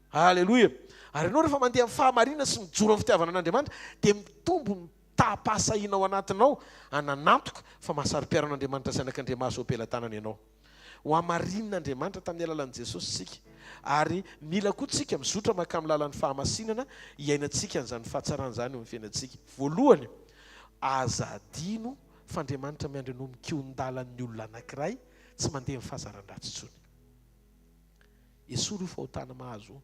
Halleloja. Ary ianao rehefa mandeha amin'ny fahamarina sy mijoro amin'ny fitiavana an'Andriamanitra dia mitombo ny taham-pahasahiana ao anatinao, ananantoka fa mahasari-piaro an'Andriamanitra sy anak'Andriamaso ampelantanana ianao. Ho hamarinan'Andriamanitra tamin'ny alalan'i Jesosy sika, ary mila koa tsika mizotra maka amin'ny lalan'ny fahamasinana hiainantsika an'izany fahatsarana zany eo amin'ny fiainantsika. Voalohany, aza adino fa Andriamanitra miandry anao mikeo-ndalan'ny olona anankiray tsy mandeha amin'ny fahazaran-dratsy intsony. Esory io fahotana mahazo,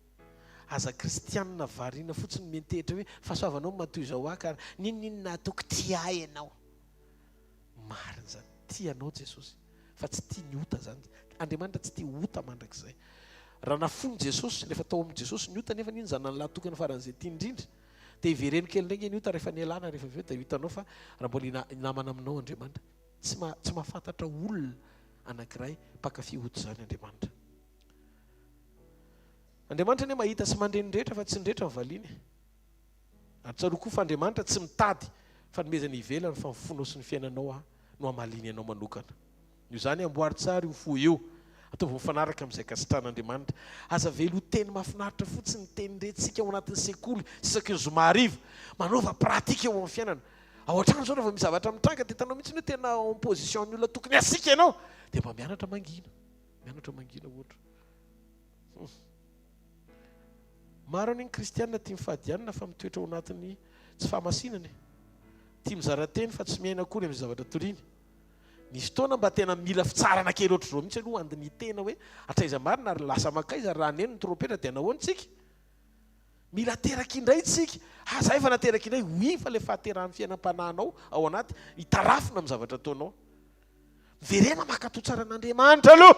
aza kristianina variana fotsiny mentehitra hoe fahasoavanao matoy izao aka, ninona ataoko tia ianao. Marina zany, tianao Jesosy fa tsy tia ny ota zany. Andriamanitra tsy tia ota mandrakizay. Raha nafony Jesosy rehefa tao amin'ny Jesosy ny ota, nefa niny zany nalahtokana faran'izay tia indrindra, dia ivereny kely ndray ny ota rehefa nialana, rehefa avy eo dia hitanao fa raha mbola namana aminao Andriamanitra, tsy mahafantatra olona anankiray mpakafy ota zany Andriamanitra. Andriamanitra ne mahita sy mandreny rehetra fa tsy ndrehetra mivaliany. Ary tsaroa koa fa Andriamanitra tsy mitady fanomezana ivelany fa mifono sy ny fiainanao no hamaliny ianao manokana. Io zany amboary tsara io fo eo, ataovy mifanaraka amin'izay kasitran'Andriamanitra. Aza velo teny mahafinaritra fotsiny teny rentsika ao anatin'ny sekoly isaky ny zoma hariva, manova pratika eo amin'ny fiainana. Ao an-trano zao rehefa misy zavatra mitranga dia hitanao mihitsy hoe tena en position ny olona tokony asika ianao, dia mba mianatra mangina ohatra. Maro ny kristianina tia mifadianina fa mitoetra ao anatin'ny tsy fahamasinana. tia mizara teny fa tsy miaina akory amin'ny zavatra toriany. Nisy fotoana mba tena mila fitsarana kely ohatr'izao mihitsy aloha andiny tena hoe atraiza marina ary lasa makaiza raha neny ny trompetra dia nahoantsika. Mila teraka indray tsika. Zay efa nateraka indray oi fa le fahaterahan'ny fiainam-panahinao ao anaty hitarafina amin'ny zavatra ataonao. Verena makatao tsara an'Andriamanitra aloha.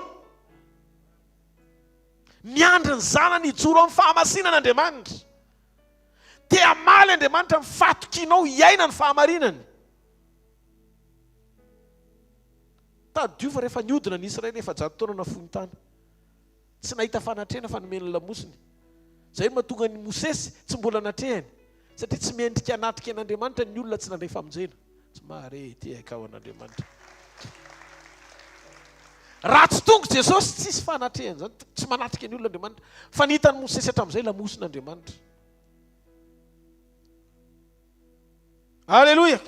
Miandry ny zanany hijoro amin'ny fahamasinan'Andriamanitra. Te hamaly Andriamanitra mifatokinao hiaina ny fahamarinany. Tadio fa rehefa niodina ny Israely efa 100 taona nafohy tany. Tsy nahita fanatrehana fa nomeny lamosiny. Zay no mahatonga ny Mosesy tsy mbola natrehany. Satria tsy miendrika anatrika an'Andriamanitra ny olona tsy nandray famonjena. Tsy mahare ty haikao an'Andriamanitra. Raha tsy tonga Jesosy tsisy fanatrehana zany, tsy manatrika ny olona Andriamanitra. Fa nihitany Mosesy hatramin'izay lamosin'Andriamanitra. Alleluia.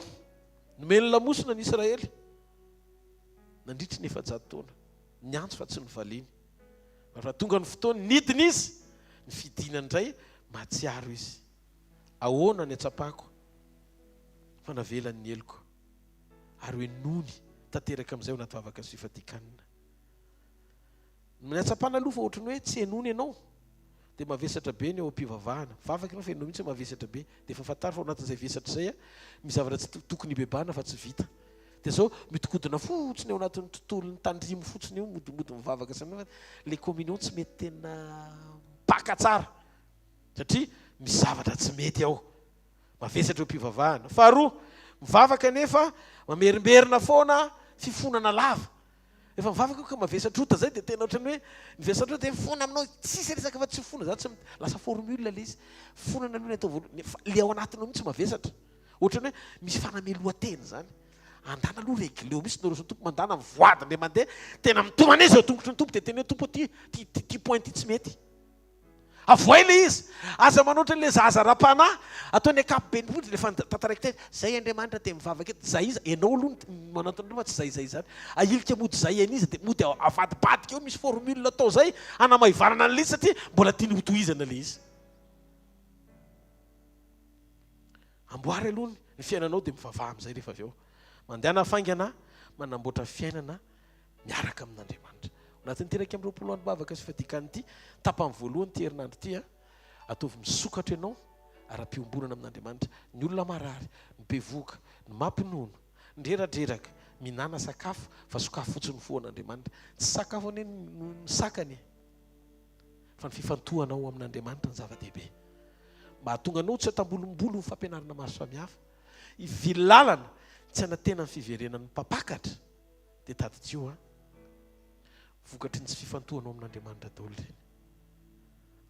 Nomeny lamosina ny Israely. Nandritry ny 100 taona. Niantso fa tsy novaliany. Fa tonga ny fotoana nidina izy, ny fidinany indray mahatsiaro izy. Ahoana ny atsapako fa navelany ny eloko. Ary hoe nony tanteraka amin'izay ho anaty vavaka sy fifadikanina. Ny atsapana aloha fa ohatrany hoe tsy henony ianao dia mavesatra be ny ao am-pivavahana. Vavaka ianao fa henony mihitsy mavesatra be. Dia efa fantaro fa ao anatin'izay vesatra izay misy zavatra tsy tokony hibebahana fa tsy vita. Dia zao mitikodina fotsiny ao anatin'ny tontolon'ny tandrimo fotsiny io modimody mivavaka san'io le communion tsy mety tena mpaka tsara satria misy zavatra tsy mety ao. Mavesatra eo am-pivavahana. Faharoa, mivavaka nefa mamerimberina foana fifonana lava. Efa mivavaka ka mavesatra ota zay dia tena ohatrany hoe mivesatra ota dia fona aminao tsisy resaka fa tsy fona zany tsy lasa formule le izy. Fonana aloha ny atao voalohany le ao anatinao mihitsy mavesatra. Ohatrany hoe misy fanamelohan-teny zany. Andana aloha regleo misy norosy ny tompo mandana voadiny le mandeha tena mitomana izy eo tongotry ny tompo dia tena hoe tompo ty point ty tsy mety. Avoay le izy. Aza manoatra le zaza ra-panahy ataony akapobe ny le tantaraika teny zay Andriamanitra te mivavaka eto zay izy enao aloha manatona fa tsy zay zany. Ahilika mody zay any izy dia mody avadibadika eo misy formule atao zay anamaivanana an'le izy satria mbola tiany hotohizana le izy. Amboary aloha ny fiainanao dia mivavaha amin'izay rehefa avy eo. Mandehana faingana manamboatra fiainana miaraka amin'Andriamanitra. Anatin'ny teraka amin'ny 20 andro bavaka sy fadikany ity, tapany voalohany ty herinandro ty ataovy misokatra ianao ara-piombonana amin'Andriamanitra. Ny olona marary, ny bevoka, ny mampinono, ny reradreraka, minana sakafo fa sokafo fotsiny foan'Andriamanitra. Tsy sakafo anie ny sakany fa ny fifantohanao amin'Andriamanitra ny zava-dehibe. Mba hatonga anao tsy atambolombolo ny fampianarana maro samihafa. Ivily lalana tsy anatena ny fiverenan'ny mpapakatra dia taditio vokatry ny tsy fifantohanao amin'Andriamanitra daholo ireny.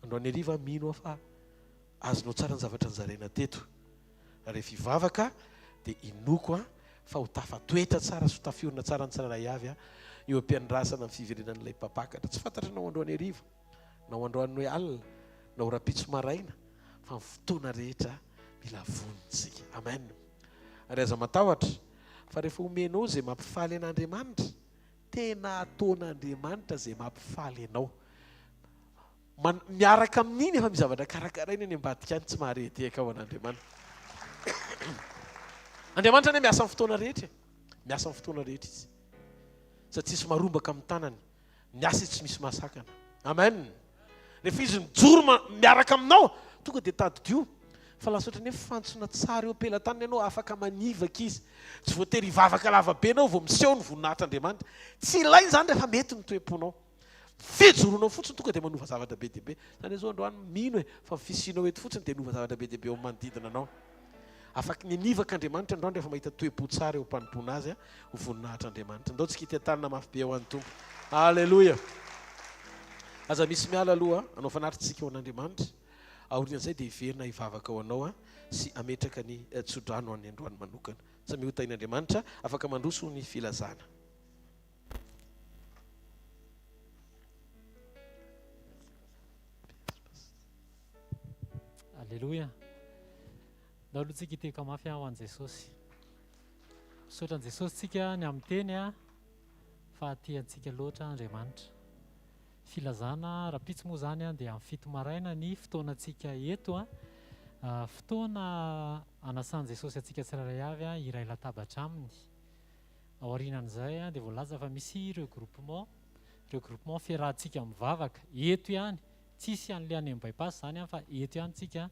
Androany hariva mino fa azonao tsara ny zavatra nizaraina teto. Rehefa hivavaka dia inoko fa ho tafatoetra tsara sy ho tafiorina tsara ny tsirairay avy eo am-piandrasana ny fiverenan'ilay mpapakatra. Tsy fantatranao androany hariva na ho androany hoe alina na ho rapitso maraina fa ny fotoana rehetra mila vonitsika. Amen. Ary aza matahotra fa rehefa omenao izay mampifaly an'Andriamanitra, tena ataon'Andriamanitra izay mampifaly ianao. Miaraka amin'iny efa mizavatra karakaraina any ambadika any tsy maharety haika ao an'Andriamanitra. Andriamanitra anie miasa amin'ny fotoana rehetra. Miasa amin'ny fotoana rehetra izy. Satria tsy marombaka amin'ny tanany. Miasa izy tsy misy mahasakana. Amen. Rehefa izy mijoro miaraka aminao, tonga dia tadidio. Fa lasa ohatrany hoe fantsona tsara eo am-pelatany ianao afaka manivaka izy. Tsy voatery hivavaka lavabe anao vao miseho ny voninahitr'Andriamanitra. Tsy ilainy zany rehefa mety ny toe-ponao. Fijoronao fotsiny tonga dia manova zavatra be dehibe. Zany zao androany mino fa fisianao eto fotsiny dia nova zavatra be dehibe ao manodidina anao. Afaka ny nivaka Andriamanitra androany rehefa mahita toe-po tsara eo ampanompoana azy ho voninahitr'Andriamanitra. Ndao tsika ity-tanana mafy be ao an'ny Tompo. Alleluia. Aza misy miala aloha anao fanatritsika ao an'Andriamanitra. Aorian'izay dia hiverina hivavaka ao anao sy ametraka ny tsodrano an'ny androany manokana. Sa mihotain'Andriamanitra afaka mandroso ny filazana. Alleluia. Ndao aloha tsika hiteka mafy ho an'i Jesosy. Misaotra an'i Jesosy tsika ny amin'ny teny fa tiantsika loatra Andriamanitra. Filazana rapitso moa zany dia amin'ny fito maraina ny fotoanantsika eto Fotoana anasan'i Jesosy antsika tsirairay avy iray latabatra aminy. Aorianan'izay dia voalaza fa misy regroupement fiarahantsika mivavaka eto ihany, tsisy an'ilay any amin'ny bypass zany fa eto ihany tsika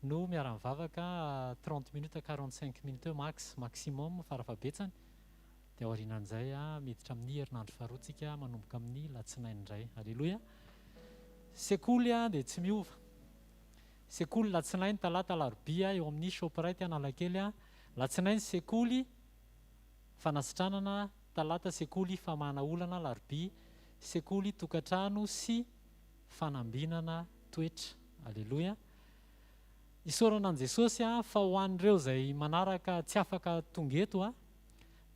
no miara-mivavaka 30 minutes 45 minutes maximum farafabetsany. Dia aorianan'izay miditra amin'ny herinandro faharoatsika manomboka amin'ny latsinainy indray. Alleloia. Sekoly dia tsy miova. Sekoly latsinainy, talata, alarobia eo amin'ny Shoprite Analakely. Latsinainy sekoly fanasitranana, talata sekoly famahana olana, alarobia sekoly tokantrano sy fanambinana toetra. Alleloia. Isaorana an' Jesosy fa ho an'ireo izay manaraka tsy afaka tonga eto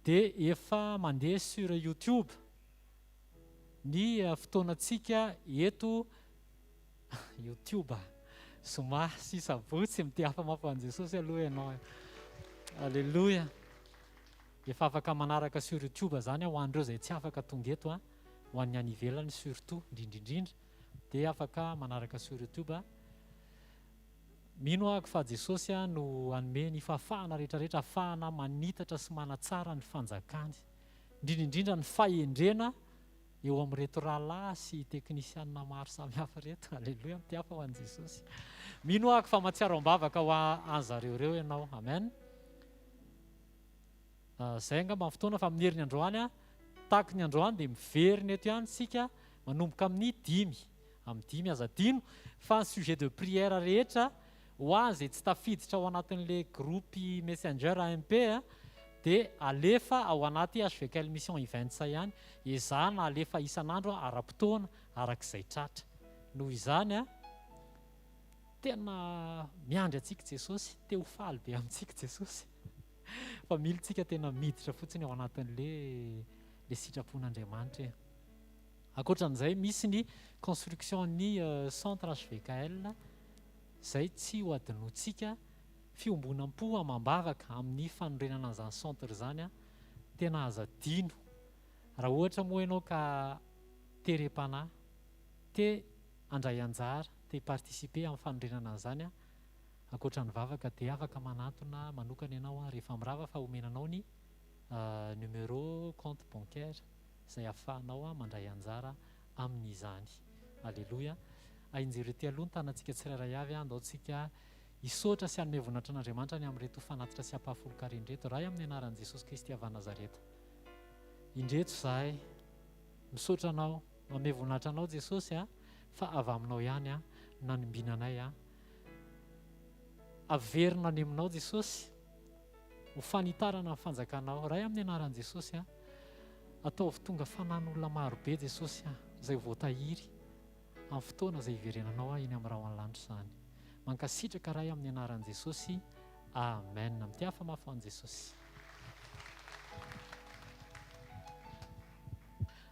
dia efa mandeha sur YouTube ny fotoanantsika eto YouTube. Zomà sy sabotsy mity hafa mafy an' Jesosy aloha ianao. Alleloia. Efa afaka manaraka sur YouTube zany ho an'ireo izay tsy afaka tonga eto ho an'ny any ivelany surtout indrindrindrindra dia afaka manaraka sur YouTube. Mino ahako fa Jesosy no hanome ny fahafahana rehetrarehetra, ahafahana manitatra sy manatsara ny fanjakany, indrindrindrindra ny fahendrena eo amin'reto rahalahy sy teknisianina maro samihafa reto. Alleloia. Mitiafa ho an'i Jesosy. Mino ahako fa matsiaro am-bavaka ho an'zareo reo ianao. Amen. Zay angamba amin'ny fotoana fa amin'ny herin'ny androany tahaka ny androany dia miverina eto ihany sika manomboka amin'ny 5 amin'ny 5 azadino fa sujet de prière rehetra ho azy tsy tafiditra ao anatin'ilay groupe messenger AMP dia alefa ao anaty hvkl-mission event ihany. Ezahana alefa isan'andro ara-potoana arak'izay tratra. Noho izany tena miandry antsika Jesosy, te ho faly be amintsika Jesosy. Fa militsika tena miditra fotsiny ao anatin'le sitrapon'Andriamanitra. Ankoatran'izay misy ny construction ny centre hvkl izay tsy ho adinotsika fiombonam-po amam-bavaka amin'ny fanorenana an'izany centre izany tena azadino. Raha ohatra moa ianao ka terepana, te andray anjara, te participer amin'ny fanorenana an'izany ankoatra ny vavaka dia afaka manatona manokana ianao rehefa mirava fa omenanao ny numéro compte bancaire izay ahafahanao mandray anjara amin'izany. Alleloia. Injero ety aloha ny tanantsika tsirairay avy andaontsika isotra sy hanome voninahitra an'Andriamanitra ny amin'reto fanatitra sy ampahafolo-kareny reto raha amin'ny anaran'i Jesosy Kristy avy Nazareta. Indreto zahay misotra anao, manome voninahitra anao Jesosy fa avy aminao ihany nanimbinanay averina any aminao Jesosy ho fanitarana ny fanjakanao raha amin'ny anaran'i Jesosy ataovy tonga fanan'olona marobe Jesosy izay voatahiry amin'ny fotoana izay iverenanao eny amin'ny raha an-lanitra izany. Mankasitraka raha amin'ny anaran'i Jesosy. Amen. Mitiafa mafy an' Jesosy.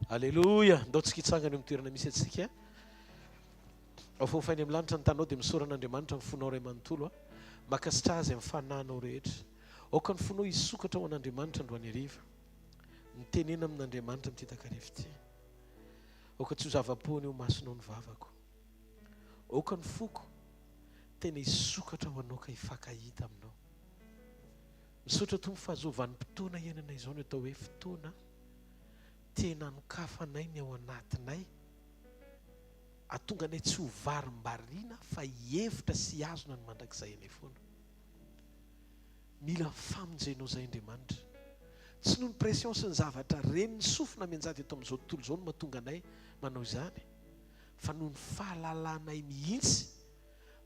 Alleloia. Ndao tsika hitsangana eo amin'ny toerana misy antsika. Afofainy amin'ny lanitra ny tanao dia misoran'Andriamanitra ny fonao ray manontolo makasitra azy amin'ny fananao rehetra. Aoka ny fonao hisokatra ho an'Andriamanitra androany hariva. Nitenena amin'Andriamanitra amin'ity takarivo ity. Aoka tsy ho zava-poana eo masonao ny vavako. Aoka ny foko tena hisokatra ho anao ka hifankahita aminao. Misotra tompo fahazovan'ny fotoana iainana izao no atao hoe fotoana tena nokafanay ny ao anatinay. Atonga anay tsy ho varim-bariana fa hihevitra sy azona ny mandrakizay anay foana. Mila famonjenao izay Andriamanitra. Tsy noho ny pression sy ny zavatra reny ny sofina menjady eto amin'izao tontolo izao no mahatonga anay manao izany, fa noho ny fahalalanay mihitsy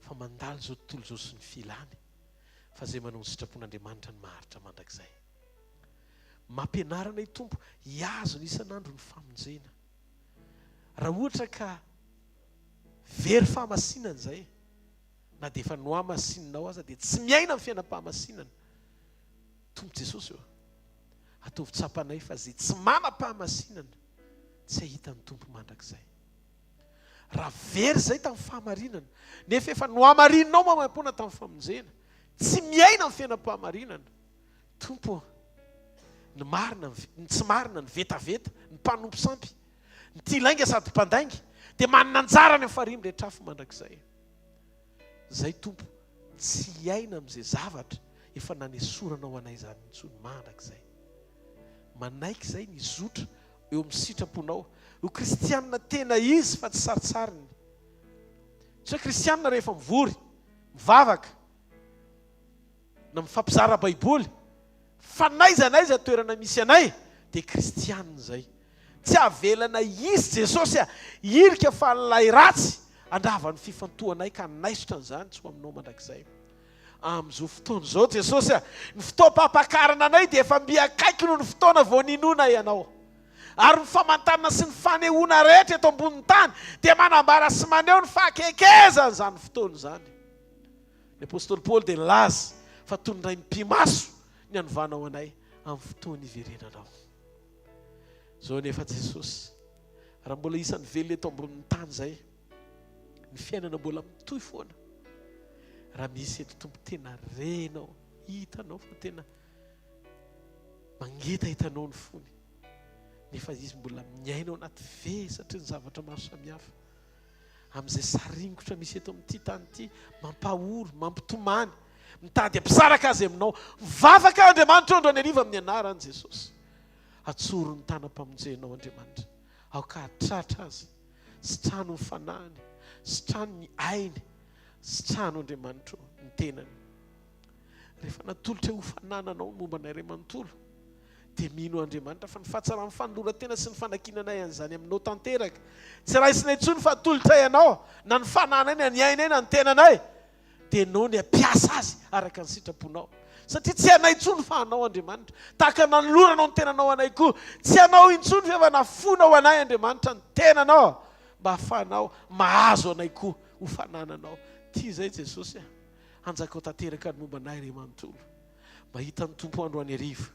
fa mandalo izao tontolo izao sy ny filany, fa izay manao ny sitrapon'Andriamanitra ny maharitra mandrakizay. Mampianarana i Tompo hiazo ny isan'andro ny famonjena. Raha ohatra ka very fahamasinana izay, na dia efa nohamasinanao aza dia tsy miaina amin'ny fiainam-pahamasinana, Tompo Jesosy eo ataovy tsapanay fa izay tsy manam-pahamasinana tsy ahita ny Tompo mandrakizay. Raha very izay tamin'ny fahamarinana nefa efa nohamarinanao mamam-pona tamin'ny famonjena, tsy miaina amin'ny fiainam-pahamarinana, Tompo ny marina, ny tsy marina, ny vetaveta, ny mpanompo sampy, ny tilainga sady mpandainga dia manana anjara ny amin'ny farihy rehetra afo mandrakizay. Zay Tompo tsy iaina amin'izay zavatra efa nanesoranao anay zany intsony mandrak'izay. Manaiky izay ny zotra eo amin'ny sitraponao. Io kristianina tena izy fa tsy saritsariny. Tsy hoe kristianina rehefa mivory, mivavaka, na mifampizara baiboly, fa naizanaiza toerana misy anay dia kristianina izay. Tsy avelana izy Jesosy irika fa nilay ratsy andava ny fifantohanay ka naisotra an'izany tsy ho aminao mandrakizay. Amin'izao fotoana izao Jesosy ny fotoam-pampakarana anay dia efa mbiakaiky noho ny fotoana vao ninona ianao. Ary ny famantarana sy ny fanehoana rehetra eto ambonin'ny tany dia manambara sy maneho ny fahakekezana izany fotoana izany. Ny apôstôly Paoly dia nilaza fa toy ny ray mpimaso ny hanovanao anay amin'ny fotoana iverenanao. Zao nefa Jesosy, raha mbola isan'ny velona eto ambonin'ny tany izay, ny fiainana mbola mitohy foana. Raha misy eto tompo tena renao, hitanao fa tena mangeta hitanao ny fony. Nefa izy mbola miainao anaty vesatry ny zavatra maro samihafa. Amin'izay saringotra misy eto amin'ity tany ity, mampahoro, mampitomany, mitady ampisaraka azy aminao. Mivavaka Andriamanitra andro any ariva amin'ny anarany Jesosy. Atsoro ny tanam-pamonjenao Andriamanitra. Aoka hatratra azy. Sy trano ny fanahiny, sy trano ny ainy, sy trano Andriamanitra ny tenany. Rehefa natolotra ho fanananao momba anay iray manontolo, dia mino Andriamanitra fa ny fahatsarany fanoloran-tena sy ny fanakinanay an'izany aminao tanteraka. Tsy raisinay intsony fa atolotra ianao, na ny fananay na ny ainay na ny tenanay, dia anao ny ampiasa azy araka ny sitraponao. Satria tsy anay intsony fa anao Andriamanitra. Tahaka nanoloranao ny tenanao anay koa. Tsy anao intsony fa efa nafonao anay Andriamanitra ny tenanao mba hafanao mahazo anay koa ho fanananao. Ty zay Jesosy anjakao tanteraka ny momba anay iray manontolo. Mahita ny tompo andro any ariva,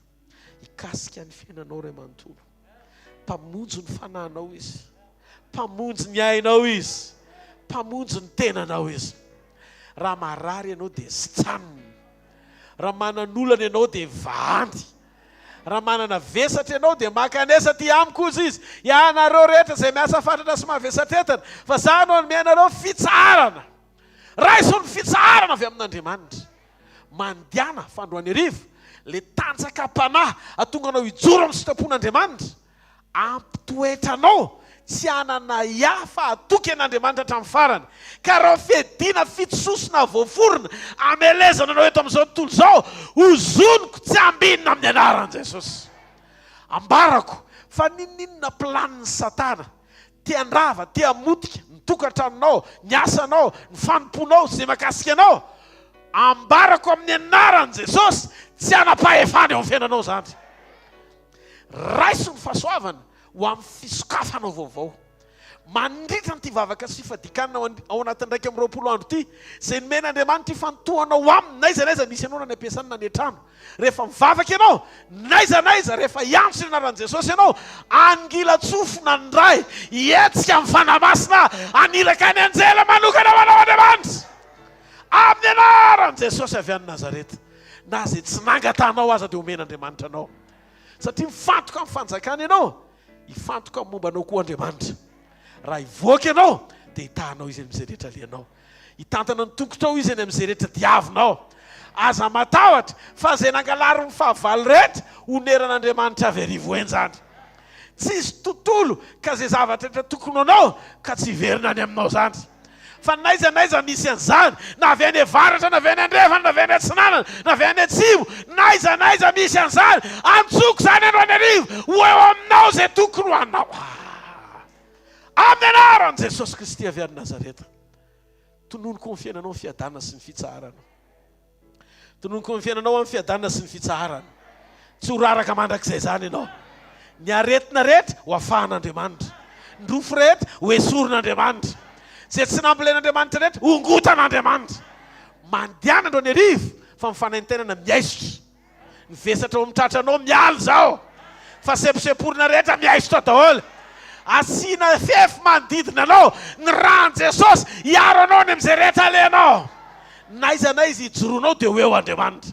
hikasika ny fiainanao iray manontolo. Mpamonjo ny fananao izy, mpamonjo ny ainao izy, mpamonjo ny tenanao izy. Raha marary ianao dia sy tsanony. Raha manan'olana ianao dia vandy. Raha manana vesatra ianao dia makanesa ty amiko izy. Ianareo rehetra izay miasa fatratra sy mavesatra entana, fa za no anome anareo fitsarana. Raiso ny fitsarana avy amin'Andriamanitra. Mandiana fandroany ariva, le tanjaka-panahy atonga anao hijoro amin'ny sitrapon'Andriamanitra, ampitoetranao tsy anana fa atoky an'Andriamanitra hatramin'ny farany. Ka raha fedina fitsosona voaforona amelezana anao eto amin'izao tontolo izao, hozoniko tsy ambinina amin'ny anaran'i Jesosy. Ambarako fa ninninona planin'ny Satana tia andrava, tia motika ny tokantranonao, ny asanao, ny fanomponao izay makasika anao. Ambarako amin'ny anaran'i Jesosy tsy anapahefany eo amin'ny fiainanao zany. Raiso ny fahasoavana ho amin'ny fisokafanao vaovao. Mandritra ny ty vavaka sy fifadikanina ao anatin'ny 20 andro ty, izay nomen'Andriamanitra ifantohanao aminy naizanaiza misy ianao na ny ampiasany na ny an-trano. Rehefa mivavaka ianao, naizanaiza rehefa iantso ny anaran'i Jesosy ianao, angila tsofina ny ray, hietsika amin'ny fanamasina, aniraka ny anjela manokana ho anao Andriamanitra. Amin'ny anaran'i Jesosy avy any Nazareta. Na izay tsy nangatanao aza dia omen'Andriamanitra anao. Satria mifantoka amin'ny fanjakana ianao, hifantoka amin'ny mombanao koa Andriamanitra. Raha hivoaka ianao dia hitahanao izy amin'izay rehetra lianao. Hitantana ny tongotrao izy amin'izay rehetra diavinao. Aza matahotra fa izay nangalary ny fahavalo rehetra oneran'Andriamanitra avy arivo enjany. Tsisy tontolo ka izay zavatra rehetra tokony anao ka tsy hiverina any aminao zany. Fa naizanaiza misy an'izany, na avy any avaratra, na avy any andrefana, na avy any atsinanana, na avy any atsimo, naizanaiza misy an'izany, antsoko zany andro any arivo ho eo aminao izay tokony ho anao. Amin'ny anaran'i Jesosy Kristy avy any Nazareta. Tononoko ny fiainanao amin'ny fiadanana sy ny fitsarana. Tononoko ny fiainanao amin'ny fiadanana sy ny fitsarana. Tsy ho raraka mandrakizay zany ianao. Ny aretina rehetra ho afahan'Andriamanitra. Ny rofo rehetra ho esorin'Andriamanitra. Izay tsy nambolen'Andriamanitra rehetra ongotan'Andriamanitra. Mandiana andro any arivo fa mifanaintenana miaisotra. Ny vesatra ao mitratra anao mialo zao. Fa seposeporina rehetra miaisotra daholo. Asiana fefy manodidina anao, ny ran'i Jesosy hiaro anao ny amin'izay rehetra alenao. Naizanaiza hijoroanao dia ho eo Andriamanitra.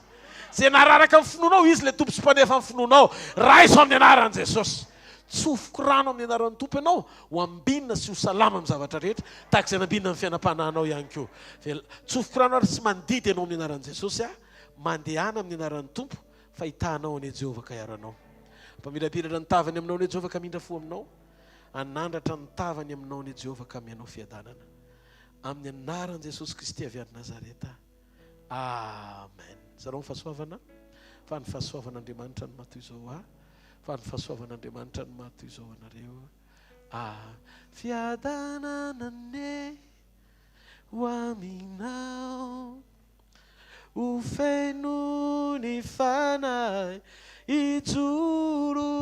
Izay nararaka amin'ny finoanao izy le tompo sy mpanefa amin'ny finoanao. Raiso amin'ny anaran'i Jesosy. tsofoko rano amin'ny anaran'ny tompo ianao ho ambinina sy ho salama amin'ny zavatra rehetra tahaka izay nambinina amin'ny fiainam-panahinao ihany koa. Tsofoko rano ary tsy mandidy ianao amin'ny anaran'i Jesosy mandehana amin'ny anaran'ny tompo fa hitanao ane Jehovah ka iaranao. Mpamirapiratra ny tavany aminao ane Jehovah ka mindra fo aminao. Anandratra ny tavany aminao ane Jehovah ka mianao fiadanana. Amin'ny anaran'i Jesosy Kristy avy any Nazareta. Amen. Zareo ny fahasoavana. Fa ny fahasoavan'Andriamanitra ny matoy izao fa ny fahasoavan'Andriamanitra ny matoy izao anareo. Fiadanana ne ho aminao, ho feno ny fanahy ijorosay.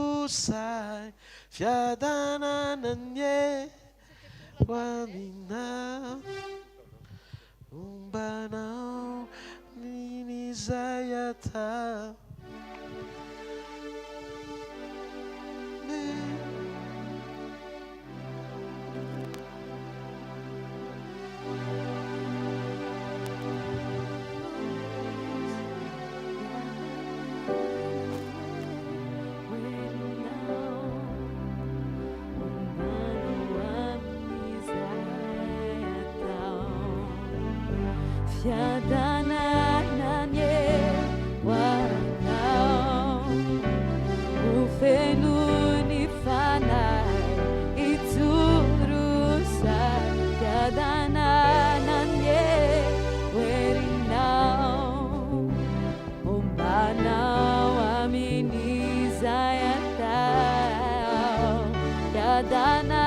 Fiadanana ne ho aminao, ombanao minizay atao. Fiadanana nie wanao, ufenu ni fanay iturusay. Fiadanana nie werinao, umbanao aminizay atao. Fiadanana